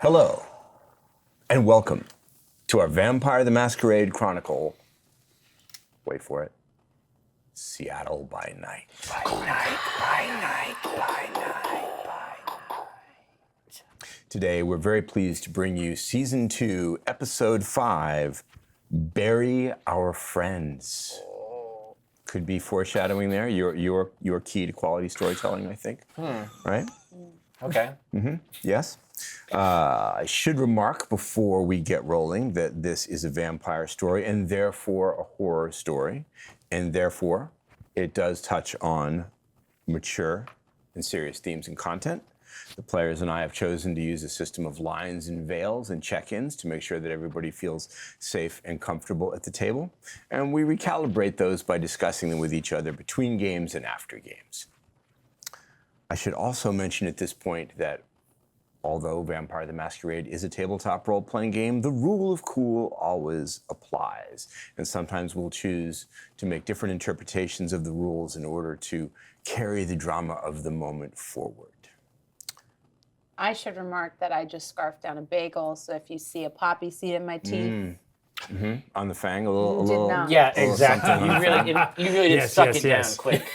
Hello, and welcome to our Vampire the Masquerade Chronicle. Wait for it. Seattle by Night. Today, we're very pleased to bring you Season 2, Episode 5, Bury Our Friends. Could be foreshadowing there. Your key to quality storytelling, I think. Right? Okay. Yes. I should remark before we get rolling that this is a vampire story and therefore a horror story, and therefore it does touch on mature and serious themes and content. The players and I have chosen to use a system of lines and veils and check-ins to make sure that everybody feels safe and comfortable at the table, and we recalibrate those by discussing them with each other between games and after games. I should also mention at this point that although Vampire the Masquerade is a tabletop role-playing game, the rule of cool always applies. And sometimes we'll choose to make different interpretations of the rules in order to carry the drama of the moment forward. I should remark that I just scarfed down a bagel, so if you see a poppy seed in my teeth, On the fang, a did little. not. Yeah, little exactly. something on the fang. You really did suck it down quick.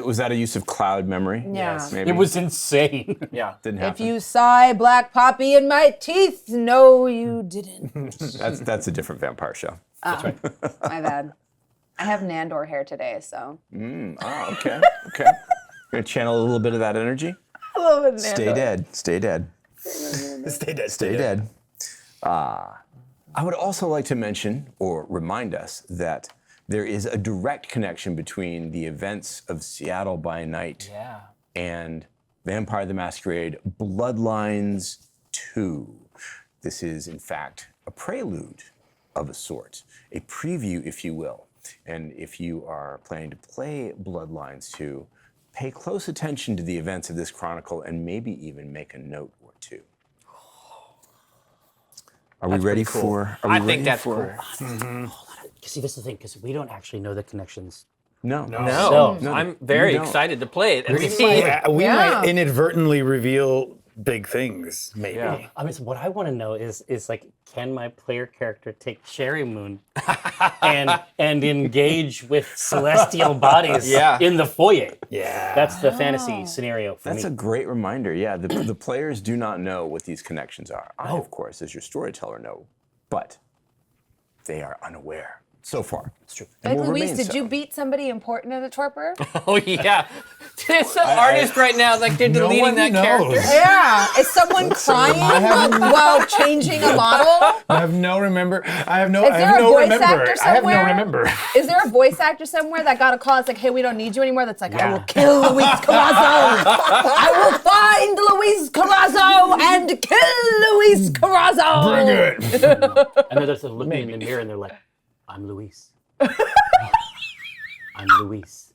Was that a use of cloud memory? Yeah. Yes. Maybe? It was insane. Yeah. Didn't happen. If you saw a black poppy in my teeth, no, you didn't. That's a different vampire show. My bad. I have Nandor hair today, so. Okay. Gonna channel a little bit of that energy. A little bit of Stay Nandor. dead. Stay dead. Stay dead. I would also like to mention or remind us that there is a direct connection between the events of Seattle by Night Yeah. and Vampire the Masquerade Bloodlines 2. This is, in fact, a prelude of a sort, a preview, if you will. And if you are planning to play Bloodlines 2, pay close attention to the events of this chronicle and maybe even make a note or two. Are we ready for? I think that's cool. See, this is the thing, because we don't actually know the connections. No. No, No, I'm very you don't. excited to play it. And We see might inadvertently reveal big things, maybe. Yeah. I mean, so what I want to know is like, can my player character take Cherry Moon and engage with celestial bodies in the foyer? Yeah. That's the fantasy scenario for That's me. a great reminder. Yeah, the players do not know what these connections are. I, of course, as your storyteller, know, but they are unaware so far. That's true. Like, Louise, did you beat somebody important in a torpor? Oh, yeah. There's some artist right now, like they're deleting that character. Yeah. Is someone crying while changing a model? I have no remember. I have no. Is I there have a no voice remember. actor I have no somewhere? remember. Is there a voice actor somewhere that got a call? It's like, hey, we don't need you anymore. That's like, I will kill Luis Carazo. I will find Luis Carazo and kill Luis Carazo. Bring it. And then they're looking in the mirror and they're like, I'm Luis. I'm Luis.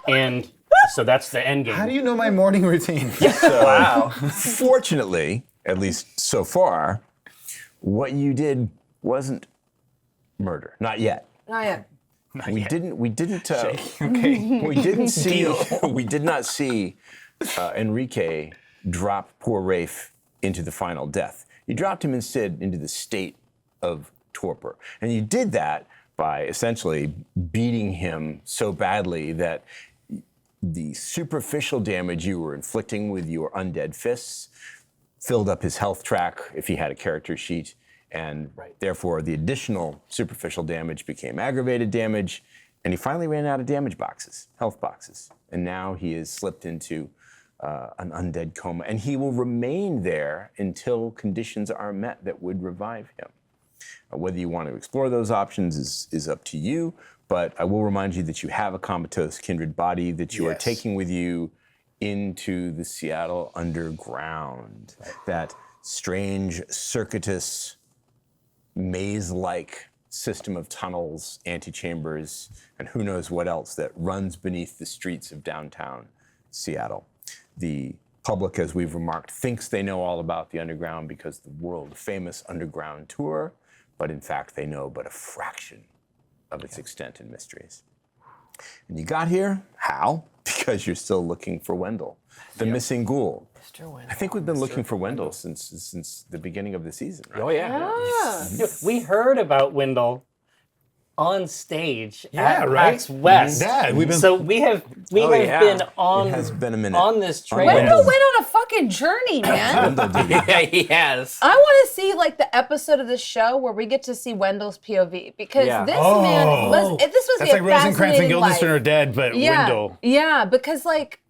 And so that's the end game. How do you know my morning routine? Wow. Fortunately, at least so far, what you did wasn't murder. Not yet. Not yet. We didn't. We did not see Enrique drop poor Rafe into the final death. You dropped him instead into the state of torpor, and you did that by essentially beating him so badly that the superficial damage you were inflicting with your undead fists filled up his health track if he had a character sheet, and therefore the additional superficial damage became aggravated damage, and he finally ran out of damage boxes, health boxes, and now he is slipped into an undead coma, and he will remain there until conditions are met that would revive him. Whether you want to explore those options is up to you, but I will remind you that you have a comatose kindred body that you are taking with you into the Seattle underground. That strange, circuitous, maze-like system of tunnels, antechambers, and who knows what else that runs beneath the streets of downtown Seattle. The public, as we've remarked, thinks they know all about the underground because the world-famous underground tour, but in fact they know but a fraction of its extent and mysteries. And you got here, how? because you're still looking for Wendell, the missing ghoul. Mr. Wendell. I think we've been looking for Wendell since the beginning of the season, right? Oh yeah. We heard about Wendell on stage Yeah, at right? PAX West. Yeah, we've been. So we have yeah. been on It has been a minute. on this train. Wendell went on a fucking journey, man. Wendell did. Yeah, he has. I want to see like the episode of the show where we get to see Wendell's POV because Yeah. this man was. This was That's like a Rosencrantz and fascinating Guildenstern life. are dead, but Yeah, Wendell. yeah, because like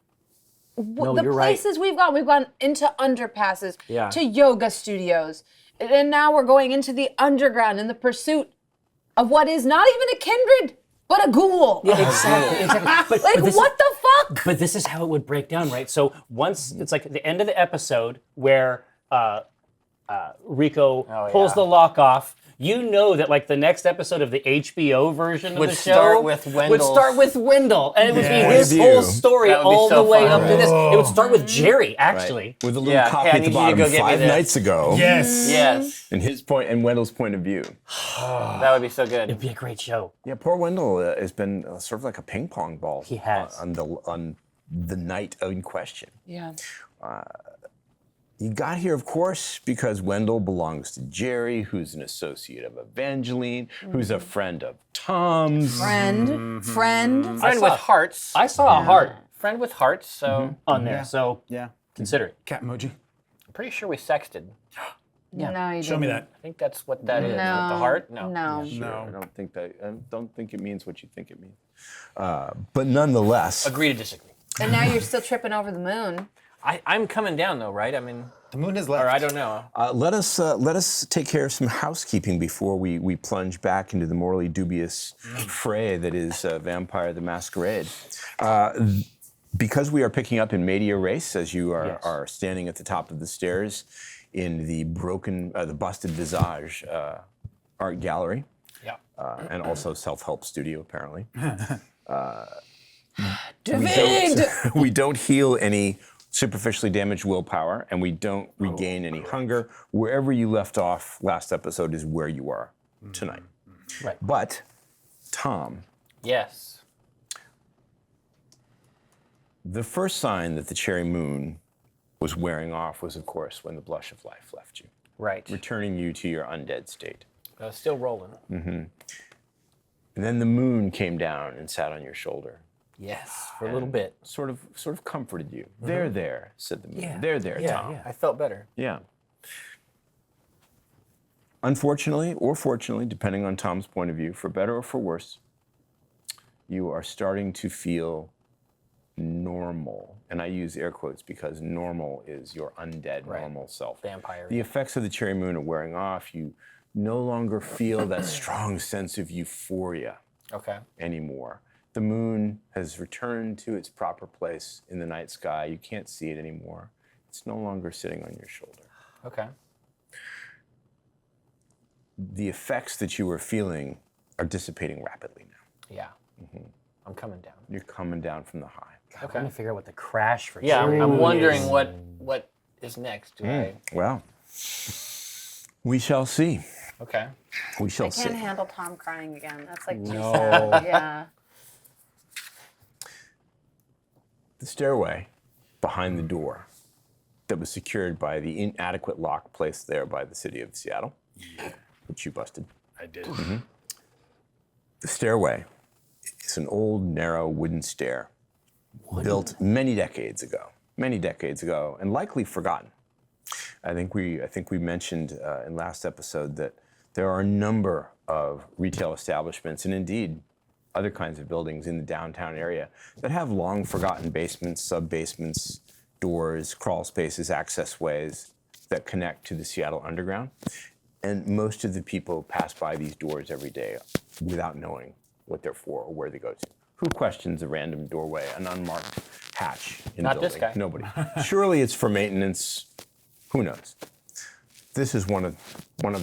the you're right. places we've gone into underpasses, Yeah. to yoga studios, and now we're going into the underground in the pursuit of what is not even a kindred, but a ghoul. Yeah, exactly. But, Like, this, what the fuck? But this is how it would break down, right? So once it's like the end of the episode where Rico pulls yeah. the lock off. You know that like the next episode of the HBO version Would of the show start with would Wendell's- start with Wendell, and it would Yeah. be his Point of whole view. story That would be all so the way fun. up to this. It would start with Jerry, actually. With a little Yeah, copy hey, I at the need you to bottom go get me 5 this. nights ago. Yes. Yes. And his point and Wendell's point of view. That would be so good. It'd be a great show. Yeah, poor Wendell has been sort of like a ping pong ball. He has. on the night in question. Yeah. You got here, of course, because Wendell belongs to Jerry, who's an associate of Evangeline, who's a friend of Tom's. Friend. Friend saw- with hearts. I saw a heart Friend with hearts. So on there, so Yeah. consider it. Cat emoji. I'm pretty sure we sexted. No, you Show me didn't. that. I think that's what that is. No. The heart? No. No. Sure, I don't think it means what you think it means. But nonetheless, Agree to disagree. And now you're still tripping over the moon. I'm coming down though, right? I mean, The moon has left. or I don't know. let us take care of some housekeeping before we plunge back into the morally dubious fray that is Vampire the Masquerade. Because we are picking up in media race, as you are standing at the top of the stairs in the the busted visage art gallery, Yeah. and also self-help studio apparently. David! We don't heal any superficially damaged willpower, and we don't regain any hunger. Wherever you left off last episode is where you are tonight. Right. But, Tom, Yes. the first sign that the cherry moon was wearing off was, of course, when the blush of life left you, Right. returning you to your undead state. Still rolling. And then the moon came down and sat on your shoulder. Yes. For a little bit. Sort of comforted you. There, said the moon. Yeah. There, Yeah. Tom. I felt better. Yeah. Unfortunately, or fortunately, depending on Tom's point of view, for better or for worse, you are starting to feel normal. And I use air quotes because normal is your undead, normal self. Vampire. The effects of the cherry moon are wearing off. You no longer feel that strong sense of euphoria Okay. anymore. The moon has returned to its proper place in the night sky. You can't see it anymore. It's no longer sitting on your shoulder. Okay. The effects that you were feeling are dissipating rapidly now. Yeah. I'm coming down. You're coming down from the high. I'm trying to figure out what the crash for Yeah. Jerry I'm Moon wondering is. what is next. Do I? Well, we shall see. Okay. We shall I see. can't handle Tom crying again. That's like too No. sad. Yeah. The stairway behind the door that was secured by the inadequate lock placed there by the city of Seattle, which you busted. I did. The stairway is an old, narrow wooden stair built many decades ago, and likely forgotten. I think we mentioned in last episode that there are a number of retail establishments, and indeed other kinds of buildings in the downtown area that have long forgotten basements, sub-basements, doors, crawl spaces, access ways that connect to the Seattle Underground. And most of the people pass by these doors every day without knowing what they're for or where they go to. Who questions a random doorway, an unmarked hatch in Not a this building? guy. Nobody. Surely it's for maintenance. Who knows? This is one of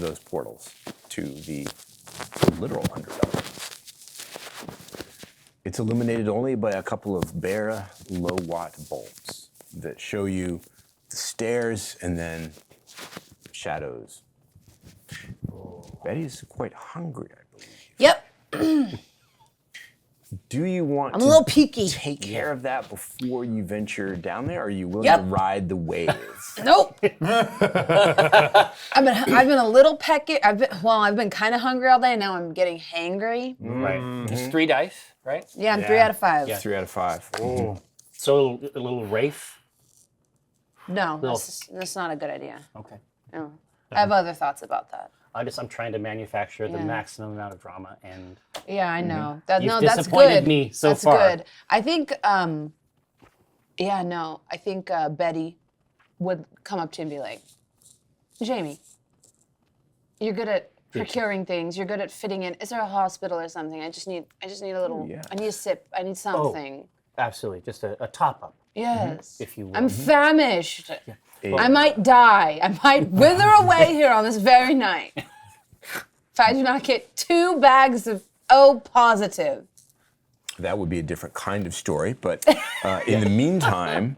those portals to the literal underbelly. It's illuminated only by a couple of bare, low-watt bulbs that show you the stairs and then shadows. Betty's quite hungry, I believe. Yep. Do you want I'm to a little peaky. take care of that before you venture down there? Or are you willing Yep. to ride the waves? Nope. I've been a little pecky. I've been kind of hungry all day. Now I'm getting hangry. Right. It's 3 dice, right? Yeah, I'm 3 out of 5. Yeah. 3 out of 5. So a little Wraith. No, that's not a good idea. Okay. No. I have other thoughts about that. I'm trying to manufacture the Yeah. maximum amount of drama, and Yeah, I know. You've That's disappointed good. me so that's far. good. I think, I think Betty would come up to you and be like, Jamie, you're good at procuring things. You're good at fitting in. Is there a hospital or something? I just need a little. yeah. I need a sip. I need something. absolutely, just a top up, Yes. if you will. I'm famished. I might die. I might wither away here on this very night if I do not get 2 bags of O positive. That would be a different kind of story, but in the meantime,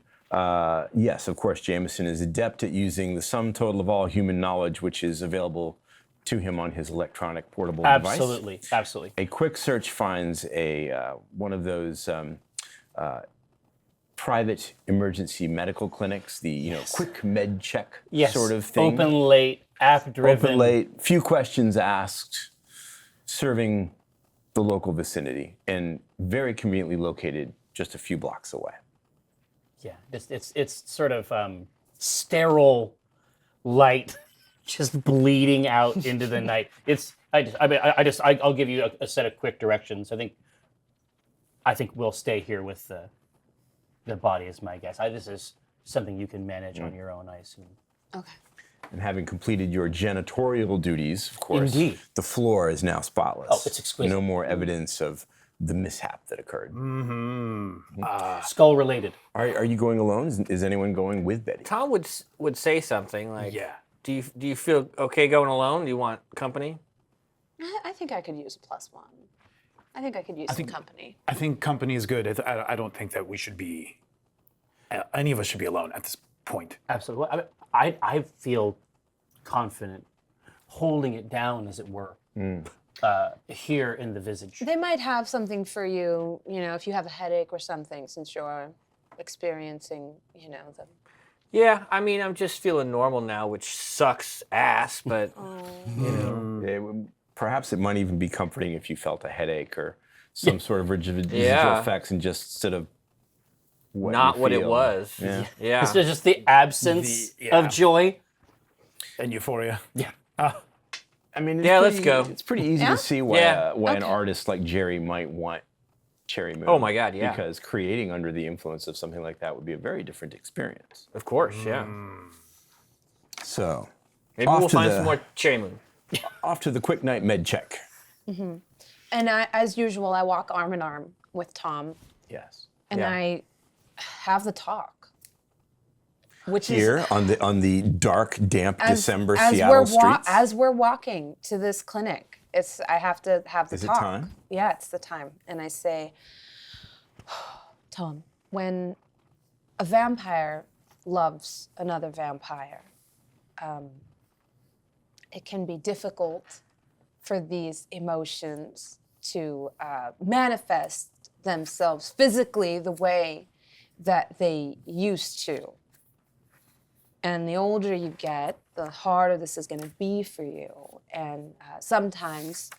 yes, of course, Jamison is adept at using the sum total of all human knowledge, which is available to him on his electronic portable device. Absolutely. A quick search finds one of those private emergency medical clinics, the quick med check sort of thing. Open late, app driven. Open late, few questions asked, serving the local vicinity, and very conveniently located just a few blocks away. Yeah, it's sort of sterile light, just bleeding out into the night. I'll give you a set of quick directions. I think we'll stay here with the body is my guess. This is something you can manage on your own, I assume. Okay. And having completed your janitorial duties, of course, Indeed. the floor is now spotless. Oh, it's exquisite. No more evidence of the mishap that occurred. Skull related. Are you going alone? Is anyone going with Betty? Tom would say something like, Yeah. Do you feel okay going alone? Do you want company? I think I could use a +1. I think I could use some company. I think company is good. I don't think that we should be, any of us should be alone at this point. Absolutely. I feel confident holding it down, as it were, here in the visage. They might have something for you, if you have a headache or something, since you're experiencing, the... Yeah, I mean, I'm just feeling normal now, which sucks ass, but, Perhaps it might even be comforting if you felt a headache or some sort of residual effects and just sort of not what it was. Yeah. Yeah. It's just the absence of joy. And euphoria. Yeah. I mean, let's go. It's pretty easy to see why, Yeah. why an artist like Jerry might want Cherry Moon. Oh my God, yeah. Because creating under the influence of something like that would be a very different experience. Of course, yeah. So, Maybe off we'll to find the- some more Cherry Moon. off to the quick night med check. And as usual, I walk arm in arm with Tom, Yes. and Yeah. I have the talk. Which Here on the dark, damp December as Seattle we're streets. as we're walking to this clinic, I have to have the Is it talk. time? Yeah, it's the time. And I say, Tom, when a vampire loves another vampire, it can be difficult for these emotions to manifest themselves physically the way that they used to. And the older you get, the harder this is going to be for you. And sometimes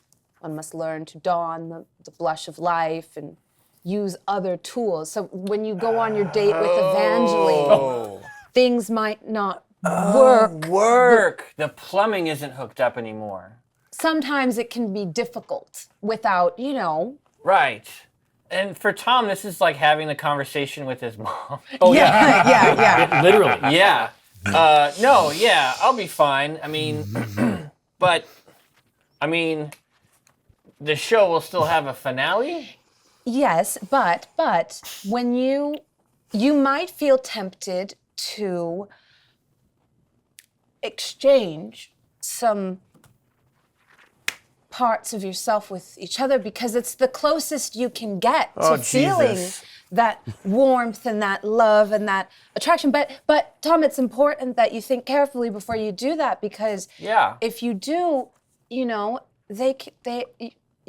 one must learn to don the blush of life and use other tools. So when you go on your date with Evangeline, things might not work. The plumbing isn't hooked up anymore. Sometimes it can be difficult without, Right. And for Tom, this is like having a conversation with his mom. yeah. Literally. Yeah. No, yeah, I'll be fine. I mean, the show will still have a finale? Yes, but when you might feel tempted to exchange some parts of yourself with each other because it's the closest you can get to feeling that warmth and that love and that attraction. But Tom, it's important that you think carefully before you do that because if you do, you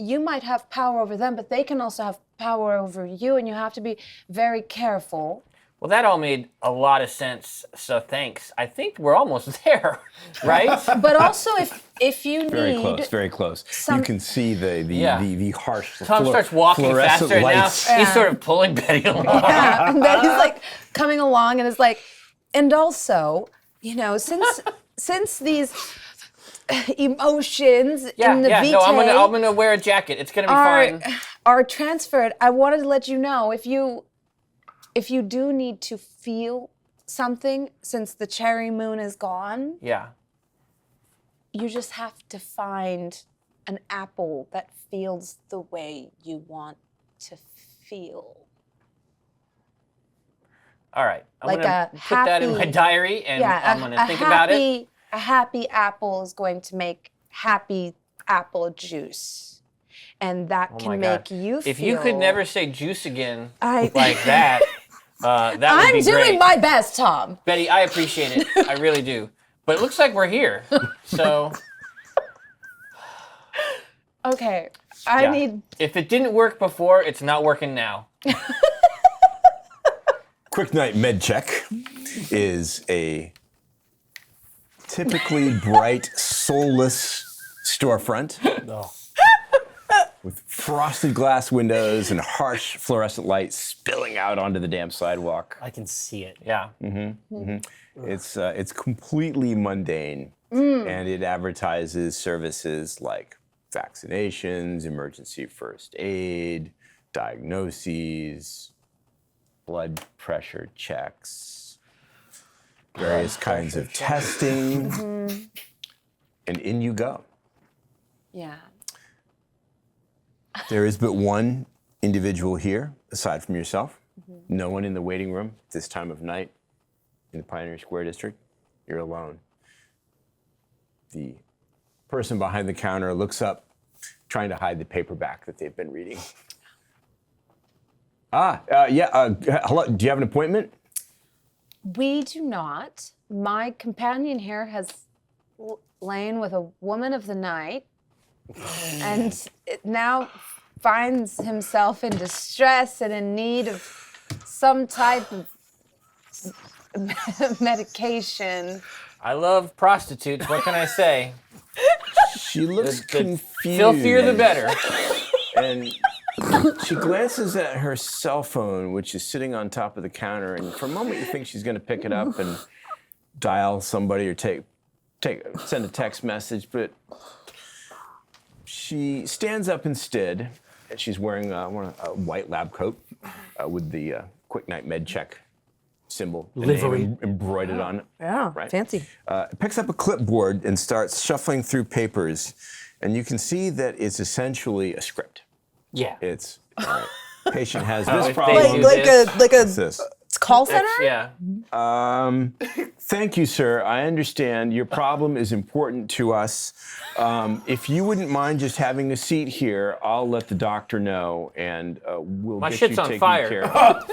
you might have power over them, but they can also have power over you, and you have to be very careful. Well, that all made a lot of sense, so thanks. I think we're almost there, right? But also, if you need Very close, very close. You can see the harsh Tom starts walking fluorescent faster, and now lights. he's sort of pulling Betty along. Yeah, and then he's like coming along, and it's like, and also, since these emotions in the vitae no, I'm gonna wear a jacket. It's gonna be fine. are transferred, I wanted to let you know if you do need to feel something since the cherry moon is gone, Yeah. you just have to find an apple that feels the way you want to feel. All right. I'm Like gonna a put that in my happy- diary, and I'm gonna think about it. A happy apple is going to make happy apple juice. And that Oh my can God. make you feel... If you could never say juice again I- like that, that would be I'm great. doing my best, Tom. Betty, I appreciate it. I really do. But it looks like we're here. So Okay, I yeah. need... If it didn't work before, it's not working now. Quick Night Med Check is a typically bright, soulless storefront with frosted glass windows and harsh fluorescent lights spilling out onto the damn sidewalk. I can see it. Yeah. It's completely mundane, and it advertises services like vaccinations, emergency first aid, diagnoses, blood pressure checks, various kinds of testing, and in you go. Yeah. There is but one individual here, aside from yourself. No one in the waiting room this time of night in the Pioneer Square District. You're alone. The person behind the counter looks up, trying to hide the paperback that they've been reading. Hello, do you have an appointment? We do not. My companion here has lain with a woman of the night and it now finds himself in distress and in need of some type of medication. I love prostitutes. What can I say? She looks The confused. filthier the better. And she glances at her cell phone, which is sitting on top of the counter, and for a moment you think she's going to pick it up and dial somebody or send a text message, but she stands up instead, and she's wearing a white lab coat with the Quick Night Med Check symbol, the Livery. name embroidered on it. Yeah, Right. fancy. Picks up a clipboard and starts shuffling through papers, and you can see that it's essentially a script. Yeah. It's all right, patient has Oh, this if problem. they do Like a What's this? call center? Yeah. Thank you, sir. I understand your problem is important to us. If you wouldn't mind just having a seat here, I'll let the doctor know, and we'll My get shit's you on taken fire. care of.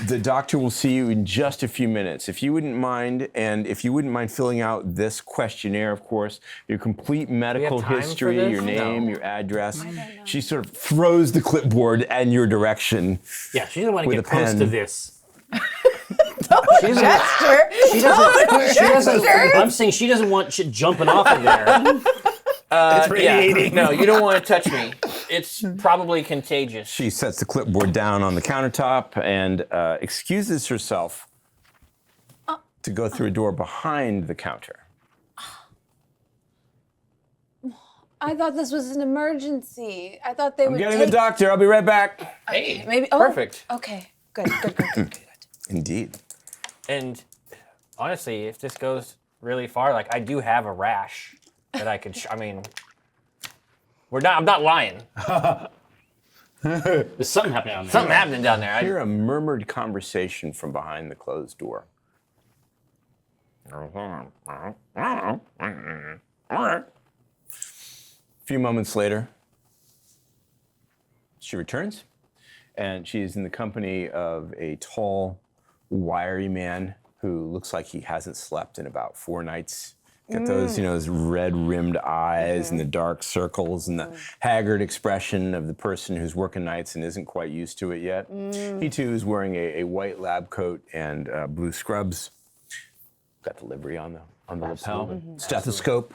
The doctor will see you in just a few minutes. If you wouldn't mind, and if you wouldn't mind filling out this questionnaire, of course, your complete medical time for history, this? your name, No. your address. She sort of throws the clipboard in your direction. Yeah, she doesn't want to With get a close pen. to this. Gesture. She doesn't, I'm saying she doesn't want shit jumping off of there. It's radiating. No, you don't want to touch me. It's probably contagious. She sets the clipboard down on the countertop and excuses herself to go through a door behind the counter. I thought this was an emergency. I thought they I'm would getting take... the doctor. I'll be right back. Hey, Maybe. perfect. Okay. Good. Indeed. And honestly, if this goes really far, like I do have a rash that I could. I mean, I'm not lying. There's something happening on there. Something happening down there. Hear a murmured conversation from behind the closed door. A few moments later, she returns, and she is in the company of a tall, wiry man who looks like he hasn't slept in about 4 nights Got those, those red-rimmed eyes and the dark circles and the haggard expression of the person who's working nights and isn't quite used to it yet. He too is wearing a white lab coat and blue scrubs. Got the livery on the lapel. Stethoscope,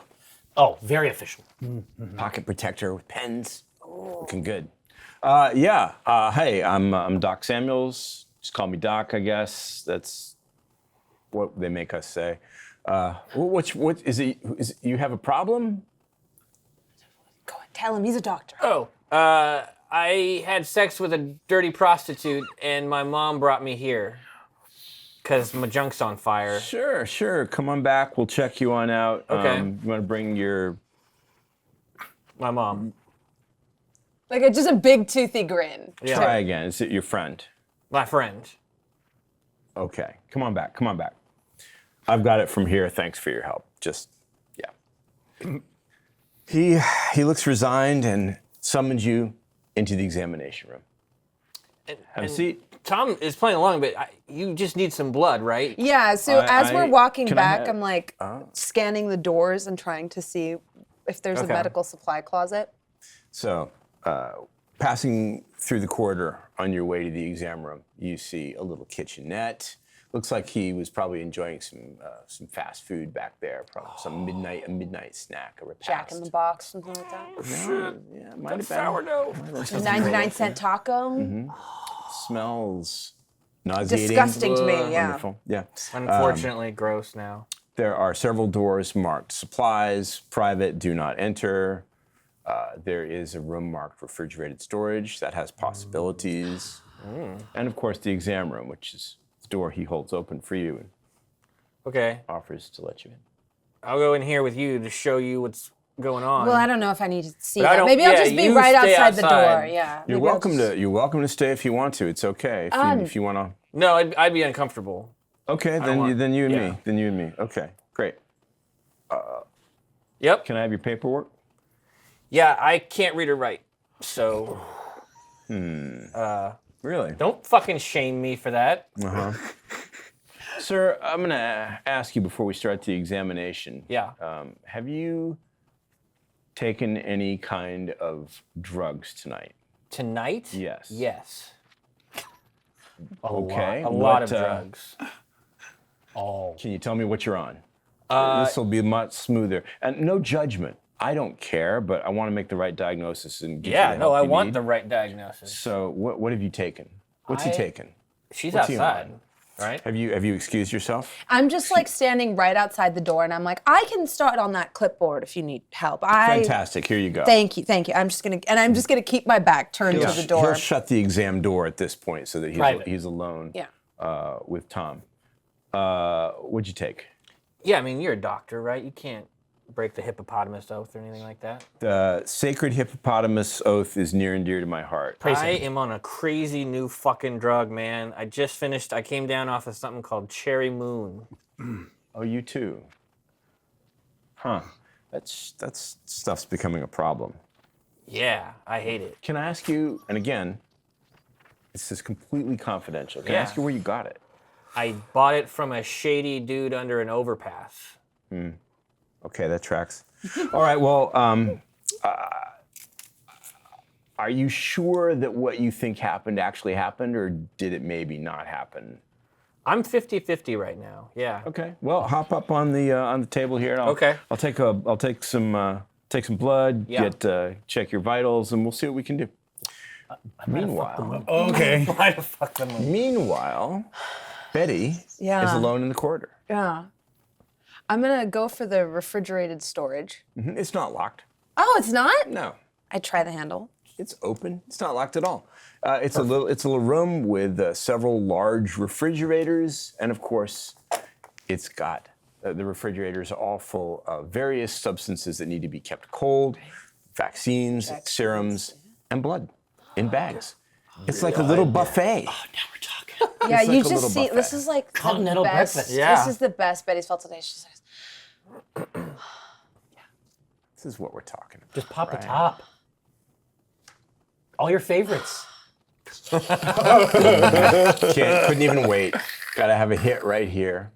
Oh, very official. pocket protector with pens. Looking good. Hey, I'm Doc Samuels. Just call me Doc, I guess. That's what they make us say. What is it? You have a problem? Go on, tell him he's a doctor. Oh, I had sex with a dirty prostitute, and my mom brought me here because my junk's on fire. Sure. Come on back. We'll check you on out. Okay. You want to bring your... My mom. Like just a big toothy grin. Yeah. Try again. Is it your friend? My friend. Okay. Come on back. I've got it from here. Thanks for your help. He looks resigned and summons you into the examination room. Have a seat. Tom is playing along, but you just need some blood, right? Yeah, so as we're walking can I back, have- I'm like scanning the doors and trying to see if there's a Okay. medical supply closet. So, passing through the corridor on your way to the exam room, you see a little kitchenette. Looks like he was probably enjoying some fast food back there, probably a midnight snack, a repast. Jack in the Box, something like that. Yeah, might have been. Sourdough. 99-cent taco. Smells nauseating. Disgusting to me, yeah. Wonderful. Yeah. Unfortunately, gross now. There are several doors marked supplies, private, do not enter. There is a room marked refrigerated storage that has possibilities. And of course, the exam room, which is the door he holds open for you and Okay, offers to let you in. I'll go in here with you to show you what's going on. Well, I don't know if I need to see But I that. don't- Maybe I'll yeah, just be you right stay outside the door. outside. Yeah. You're welcome to stay if you want to. It's okay if you want to. No, I'd be uncomfortable. Okay, then you and me. Okay, great. Yep. Can I have your paperwork? Yeah, I can't read or write, so Really? don't fucking shame me for that. Sir, I'm going to ask you before we start the examination. Yeah. Have you taken any kind of drugs tonight? Tonight? Yes. Yes. Okay. A lot of What, drugs. Can you tell me what you're on? This will be much smoother. And no judgment. I don't care, but I want to make the right diagnosis and give you Yeah, the no, help I you want need. the right diagnosis. So what have you taken? What's he taken? She's What's he outside, on? right? Have you excused yourself? I'm just like standing right outside the door, and I'm like, I can start on that clipboard if you need help. Fantastic. Here you go. Thank you. I'm just gonna keep my back turned to the door. He'll shut the exam door at this point so that Private. he's alone Yeah. with Tom. What'd you take? Yeah, I mean, you're a doctor, right? You can't break the hippopotamus oath or anything like that. The sacred hippopotamus oath is near and dear to my heart. I am on a crazy new fucking drug, man. I just finished, I came down off of something called Cherry Moon. Oh, you too? Huh. That's stuff's becoming a problem. Yeah, I hate it. Can I ask you, and again, this is completely confidential. Can I Yeah. ask you where you got it? I bought it from a shady dude under an overpass. Okay, that tracks. All right, well, are you sure that what you think happened actually happened, or did it maybe not happen? I'm 50-50 right now. Yeah. Okay, well, hop up on the table here. And Okay. I'll take some blood, Yeah. check your vitals, and we'll see what we can do. Meanwhile, Okay. Why the fuck them up? meanwhile, Betty is Yeah. alone in the corridor. Yeah. I'm gonna go for the refrigerated storage. It's not locked. Oh, it's not? No. I try the handle. It's open. It's not locked at all. It's a little room with several large refrigerators, and of course, it's got the refrigerators all full of various substances that need to be kept cold, vaccines, serums, and blood in bags. It's like a little buffet. Yeah, It's you like a just little see. buffet. This is like Continental the best. breakfast. Yeah. This is the best Betty's felt today. She says, This is what we're talking about. Just pop the top. All your favorites. Couldn't even wait. Got to have a hit right here.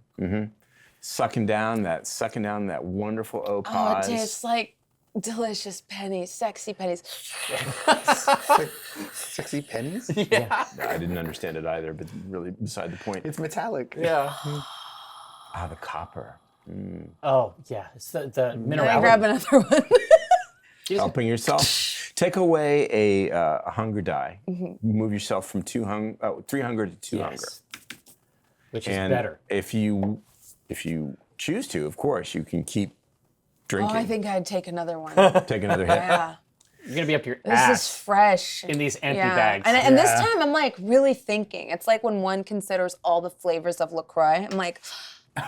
sucking down that wonderful Oh, opaz. it tastes like delicious pennies, sexy pennies. Sexy pennies? I didn't understand it either, but really beside the point. It's metallic. Yeah. Ah, the copper. Oh yeah, it's the Can I grab minerality. another one? Helping yourself. Take away a hunger die. Move yourself from 3 hunger to 2 hunger. Yes. Which is And better. if you choose to, of course, you can keep Oh, drinking. I think I'd take another one. Take another hit. Yeah. You're gonna be up your This ass is fresh. in these empty Yeah. bags. And this time I'm like really thinking. It's like when one considers all the flavors of LaCroix. I'm like,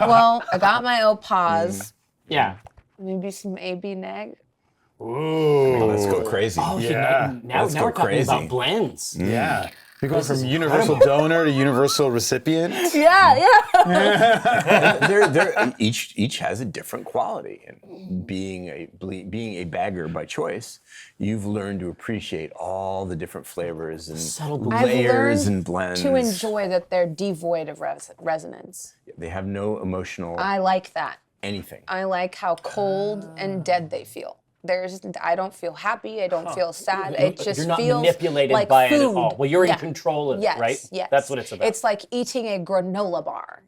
well, I got my opaz, Yeah. maybe some AB neg. Ooh. Let's go crazy. Oh, Yeah. now Let's go we're talking crazy. about blends. Yeah. We go from universal donor to universal recipient. Yeah, yeah. Each has a different quality, and being a bagger by choice, you've learned to appreciate all the different flavors and Subtle I've layers learned and blends. to enjoy that they're devoid of resonance. They have no emotional I like that. anything. I like how cold and dead they feel. I don't feel happy. I don't feel sad. It just You're not feels manipulated like by food. it at all. Well, you're Yeah. in control of Yes, it, right? Yes. That's what it's about. It's like eating a granola bar,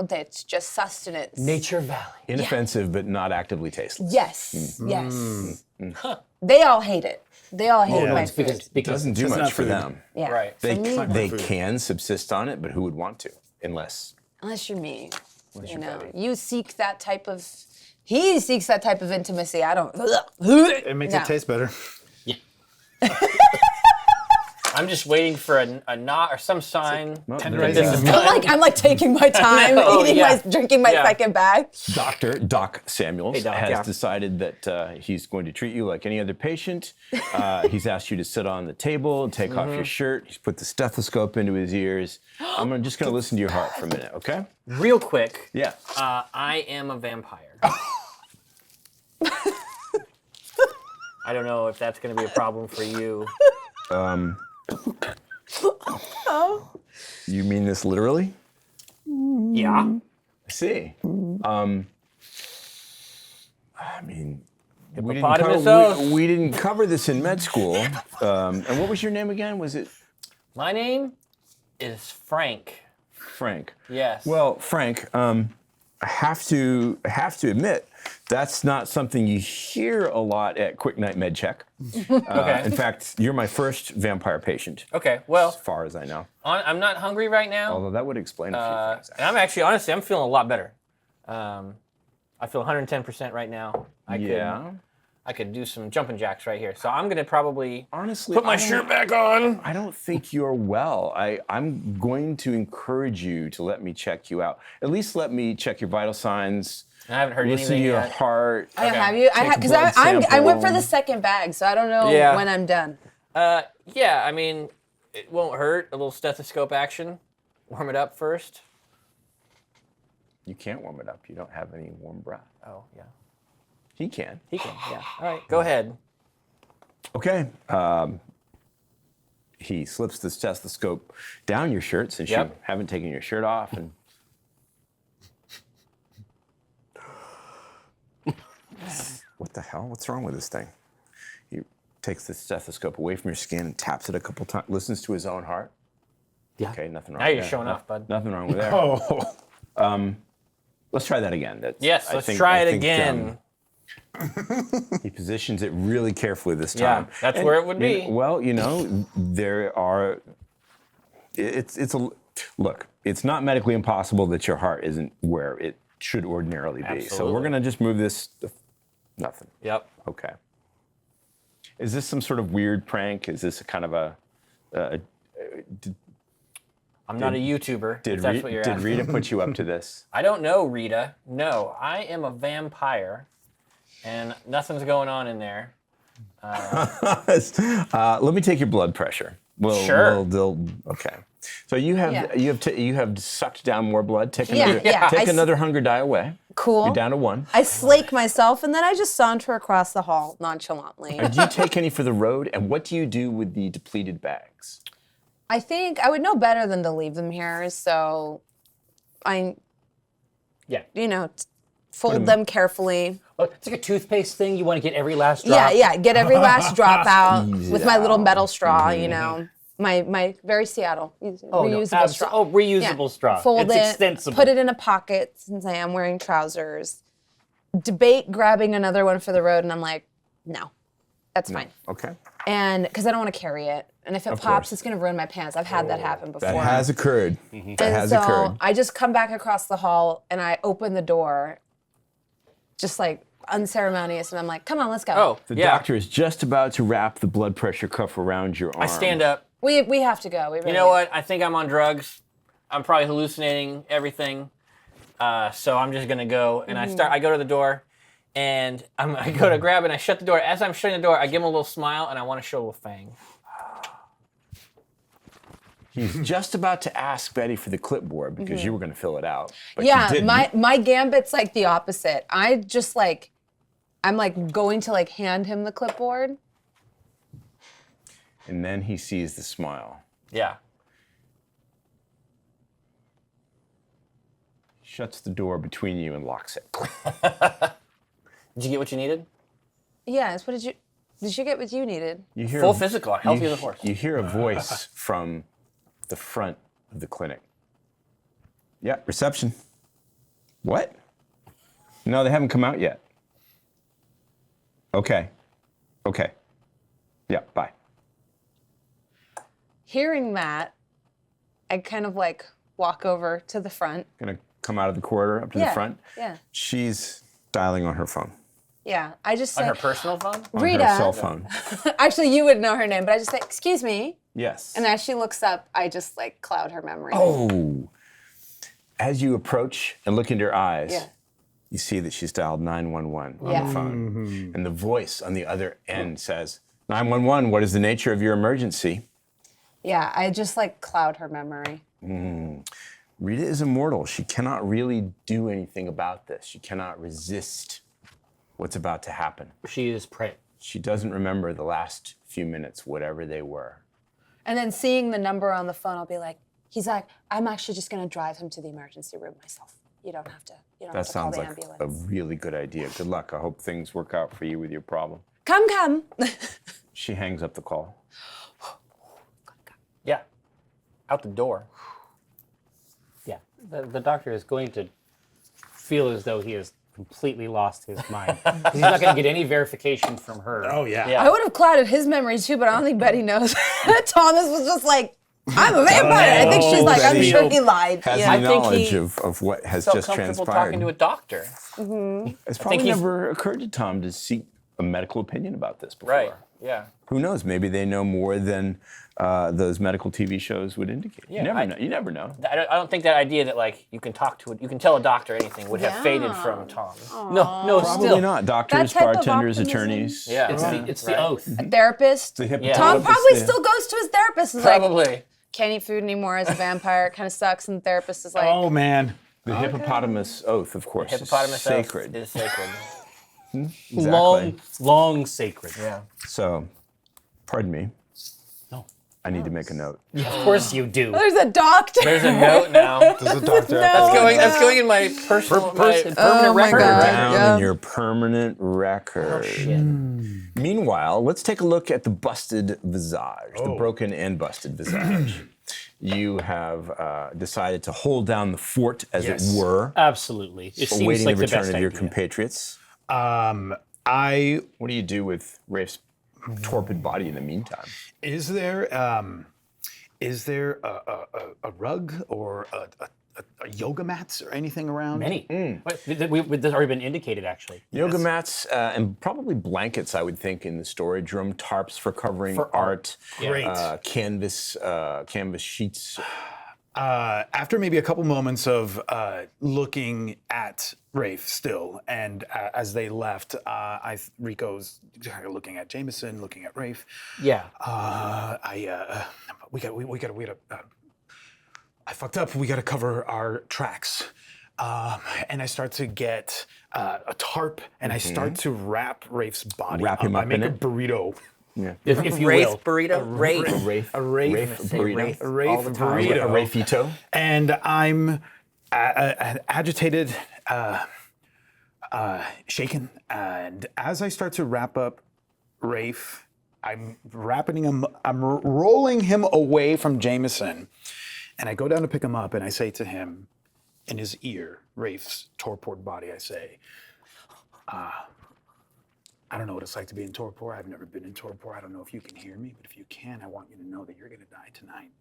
that's just sustenance. Nature Valley. Inoffensive, but not actively tasteless. Yes, yes. They all hate it. They all hate my It's food. because Doesn't do It's much not for food. them. Yeah. Right. They For me, they can subsist on it, but who would want to? Unless unless you're me, you're Betty. you seek that type of. He seeks that type of intimacy. I don't. It makes it taste better. I'm just waiting for a nod or some sign. Tenderizing the I'm like taking my time, drinking my Yeah. second bag. Doc Samuels Hey, Doc, has yeah. decided that he's going to treat you like any other patient. He's asked you to sit on the table and take off your shirt. He's put the stethoscope into his ears. Just going to listen to your heart for a minute, okay? Real quick, Yeah. I am a vampire. I don't know if that's going to be a problem for you. You mean this literally? Yeah. I see. I mean, Hippopotamus oath. we didn't cover this in med school. And what was your name again? Was it My name is Frank. Frank? Yes. Well, Frank, I have to admit that's not something you hear a lot at Quick Night Med Check. Okay. In fact, you're my first vampire patient, Okay. Well, as far as I know. I'm not hungry right now. Although that would explain a few things. And I'm actually, honestly, I'm feeling a lot better. I feel 110% right now. I could do some jumping jacks right here. So I'm gonna probably Honestly, put my I don't- shirt back on. I don't think you're well. I'm going to encourage you to let me check you out. At least let me check your vital signs. I haven't heard Listen to anything your yet. heart. I have you. Take a Because blood I went for sample. the second bag, so I don't know Yeah. when I'm done. Yeah, I mean, it won't hurt. A little stethoscope action. Warm it up first. You can't warm it up. You don't have any warm breath. Oh, yeah. He can. He can, yeah. All right, go ahead. Okay. He slips the stethoscope down your shirt since you Yep. haven't taken your shirt off, and what the hell? What's wrong with this thing? He takes the stethoscope away from your skin and taps it a couple times. Listens to his own heart. Yeah. Okay, nothing wrong. Now you're there. showing off, bud. Nothing wrong with there. Oh. Let's try that again. Yes, I let's think- try I it think, again. He positions it really carefully this Yeah, time. that's where it would be. Well, there are. It's a look. It's not medically impossible that your heart isn't where it should ordinarily be. So Absolutely. we're gonna just move this. Nothing. Yep. Okay. Is this some sort of weird prank? Is this a kind of a? I'm not a YouTuber, if that's what you're did asking. Rita put you up to this? I don't know, Rita. No, I am a vampire, and nothing's going on in there. Let me take your blood pressure. Sure. Okay. So you have Yeah. you have sucked down more blood. Take Yeah, another yeah, take I another hunger die away. Cool. You're down to 1. I slake myself and then I just saunter across the hall nonchalantly. Do you take any for the road? And what do you do with the depleted bags? I think I would know better than to leave them here, so Yeah. Fold them carefully. Oh, it's like a toothpaste thing. You want to get every last drop. Yeah, get every last drop out Squeeze with it my little out. metal straw, My very Seattle reusable straw. Reusable straw. Fold It's it, extensible. put it in a pocket since I am wearing trousers. Debate grabbing another one for the road, and I'm like, no, that's fine. Okay. And because I don't want to carry it, and if it pops, course. it's gonna ruin my pants. I've had that happen before. That has occurred. That has so occurred. I just come back across the hall and I open the door, just like unceremonious, and I'm like, come on, let's go. Oh, The yeah. doctor is just about to wrap the blood pressure cuff around your arm. I stand up. We have to go. We really You know what? I think I'm on drugs. I'm probably hallucinating everything. So I'm just gonna go, and I go to the door, and I go to grab it, and I shut the door. As I'm shutting the door, I give him a little smile, and I want to show a little fang. He's just about to ask Betty for the clipboard because you were going to fill it out. But you Yeah, didn't. my gambit's like the opposite. I just I'm going to hand him the clipboard. And then he sees the smile. Yeah. Shuts the door between you and locks it. Did you get what you needed? Yes. What did you get what you needed? You hear Full physical, healthy as a horse. You hear a voice from the front of the clinic. Yeah, reception. What? No, they haven't come out yet. Okay. Yeah, bye. Hearing that, I kind of walk over to the front. Gonna come out of the corridor up to the front. Yeah. She's dialing on her phone. Yeah. I just On say, her personal phone? On Rita. her cell phone. Actually, you would know her name, but I just say, excuse me. Yes. And as she looks up, I just cloud her memory. Oh. As you approach and look into her eyes, Yeah. you see that she's dialed 911 on Yeah. the phone. And the voice on the other end says, 911, what is the nature of your emergency? Yeah, I just cloud her memory. Rita is immortal. She cannot really do anything about this. She cannot resist what's about to happen. She is prey. She doesn't remember the last few minutes, whatever they were. And then seeing the number on the phone, I'll be like, I'm actually just going to drive him to the emergency room myself. You don't have to. You don't That have to call sounds the like ambulance. a really good idea. Good luck. I hope things work out for you with your problem. Come. She hangs up the call. Yeah. Out the door. Yeah. The doctor is going to feel as though he has completely lost his mind. 'Cause he's not going to get any verification from her. Oh yeah. Yeah. I would have clouded his memory too, but I don't think Betty knows. Thomas was just I'm a vampire. I think she's I'm Betty sure he lied. Has Yeah. I the think knowledge he of what has Felt just comfortable transpired. talking to a doctor. It's probably he's- never occurred to Tom to seek a medical opinion about this before. Right. Yeah. Who knows? Maybe they know more than those medical TV shows would indicate. Yeah, you never I- know. You never know. I don't think that idea that you can you can tell a doctor anything would have faded Yeah. from Tom. No, Probably still. not. Doctors, type of bartenders, optimism. attorneys. Yeah. It's the Right. oath. A therapist. The Tom hippopotamus, probably the- still goes to his therapist. And is Probably. can't eat food anymore as a vampire. It kind of sucks. And the therapist is Oh man. The hippopotamus oath, of course, Hippopotamus is sacred. is sacred. Exactly. Long sacred. Yeah. So, pardon me. No. I need to make a note. Of course you do. there's a doctor. There's a note now. There's a doctor. That's going in my personal my permanent Oh my record. God. Down Yeah. in your permanent record. Meanwhile, let's take a look at the busted visage, the broken and busted visage. You have decided to hold down the fort, as Yes. it were, Absolutely. It seems awaiting like the the return best of your idea. compatriots. I What do you do with Rafe's torpid body in the meantime? is there a rug or a yoga mats or anything around? Many. That's already been indicated, actually. Yoga mats and probably blankets, I would think, in the storage room. Tarps for covering art. Great. Canvas sheets. After maybe a couple moments of looking at Rafe still, and as they left, Rico's looking at Jamison, looking at Rafe. Yeah. We gotta. I fucked up. We gotta cover our tracks. And I start to get a tarp, and I start to wrap Rafe's body. Wrap him I up make in a it? burrito. If you Wraith will. burrito. Wraith. Rafe Rafe burrito. Wraith. A Rafe all the time. burrito. A Rafito. And I'm agitated shaken. And as I start to wrap up Rafe, I'm rolling him away from Jamison. And I go down to pick him up and I say to him in his ear, Rafe's torpored body, I say, I don't know what it's like to be in torpor. I've never been in torpor. I don't know if you can hear me, but if you can, I want you to know that you're gonna die tonight.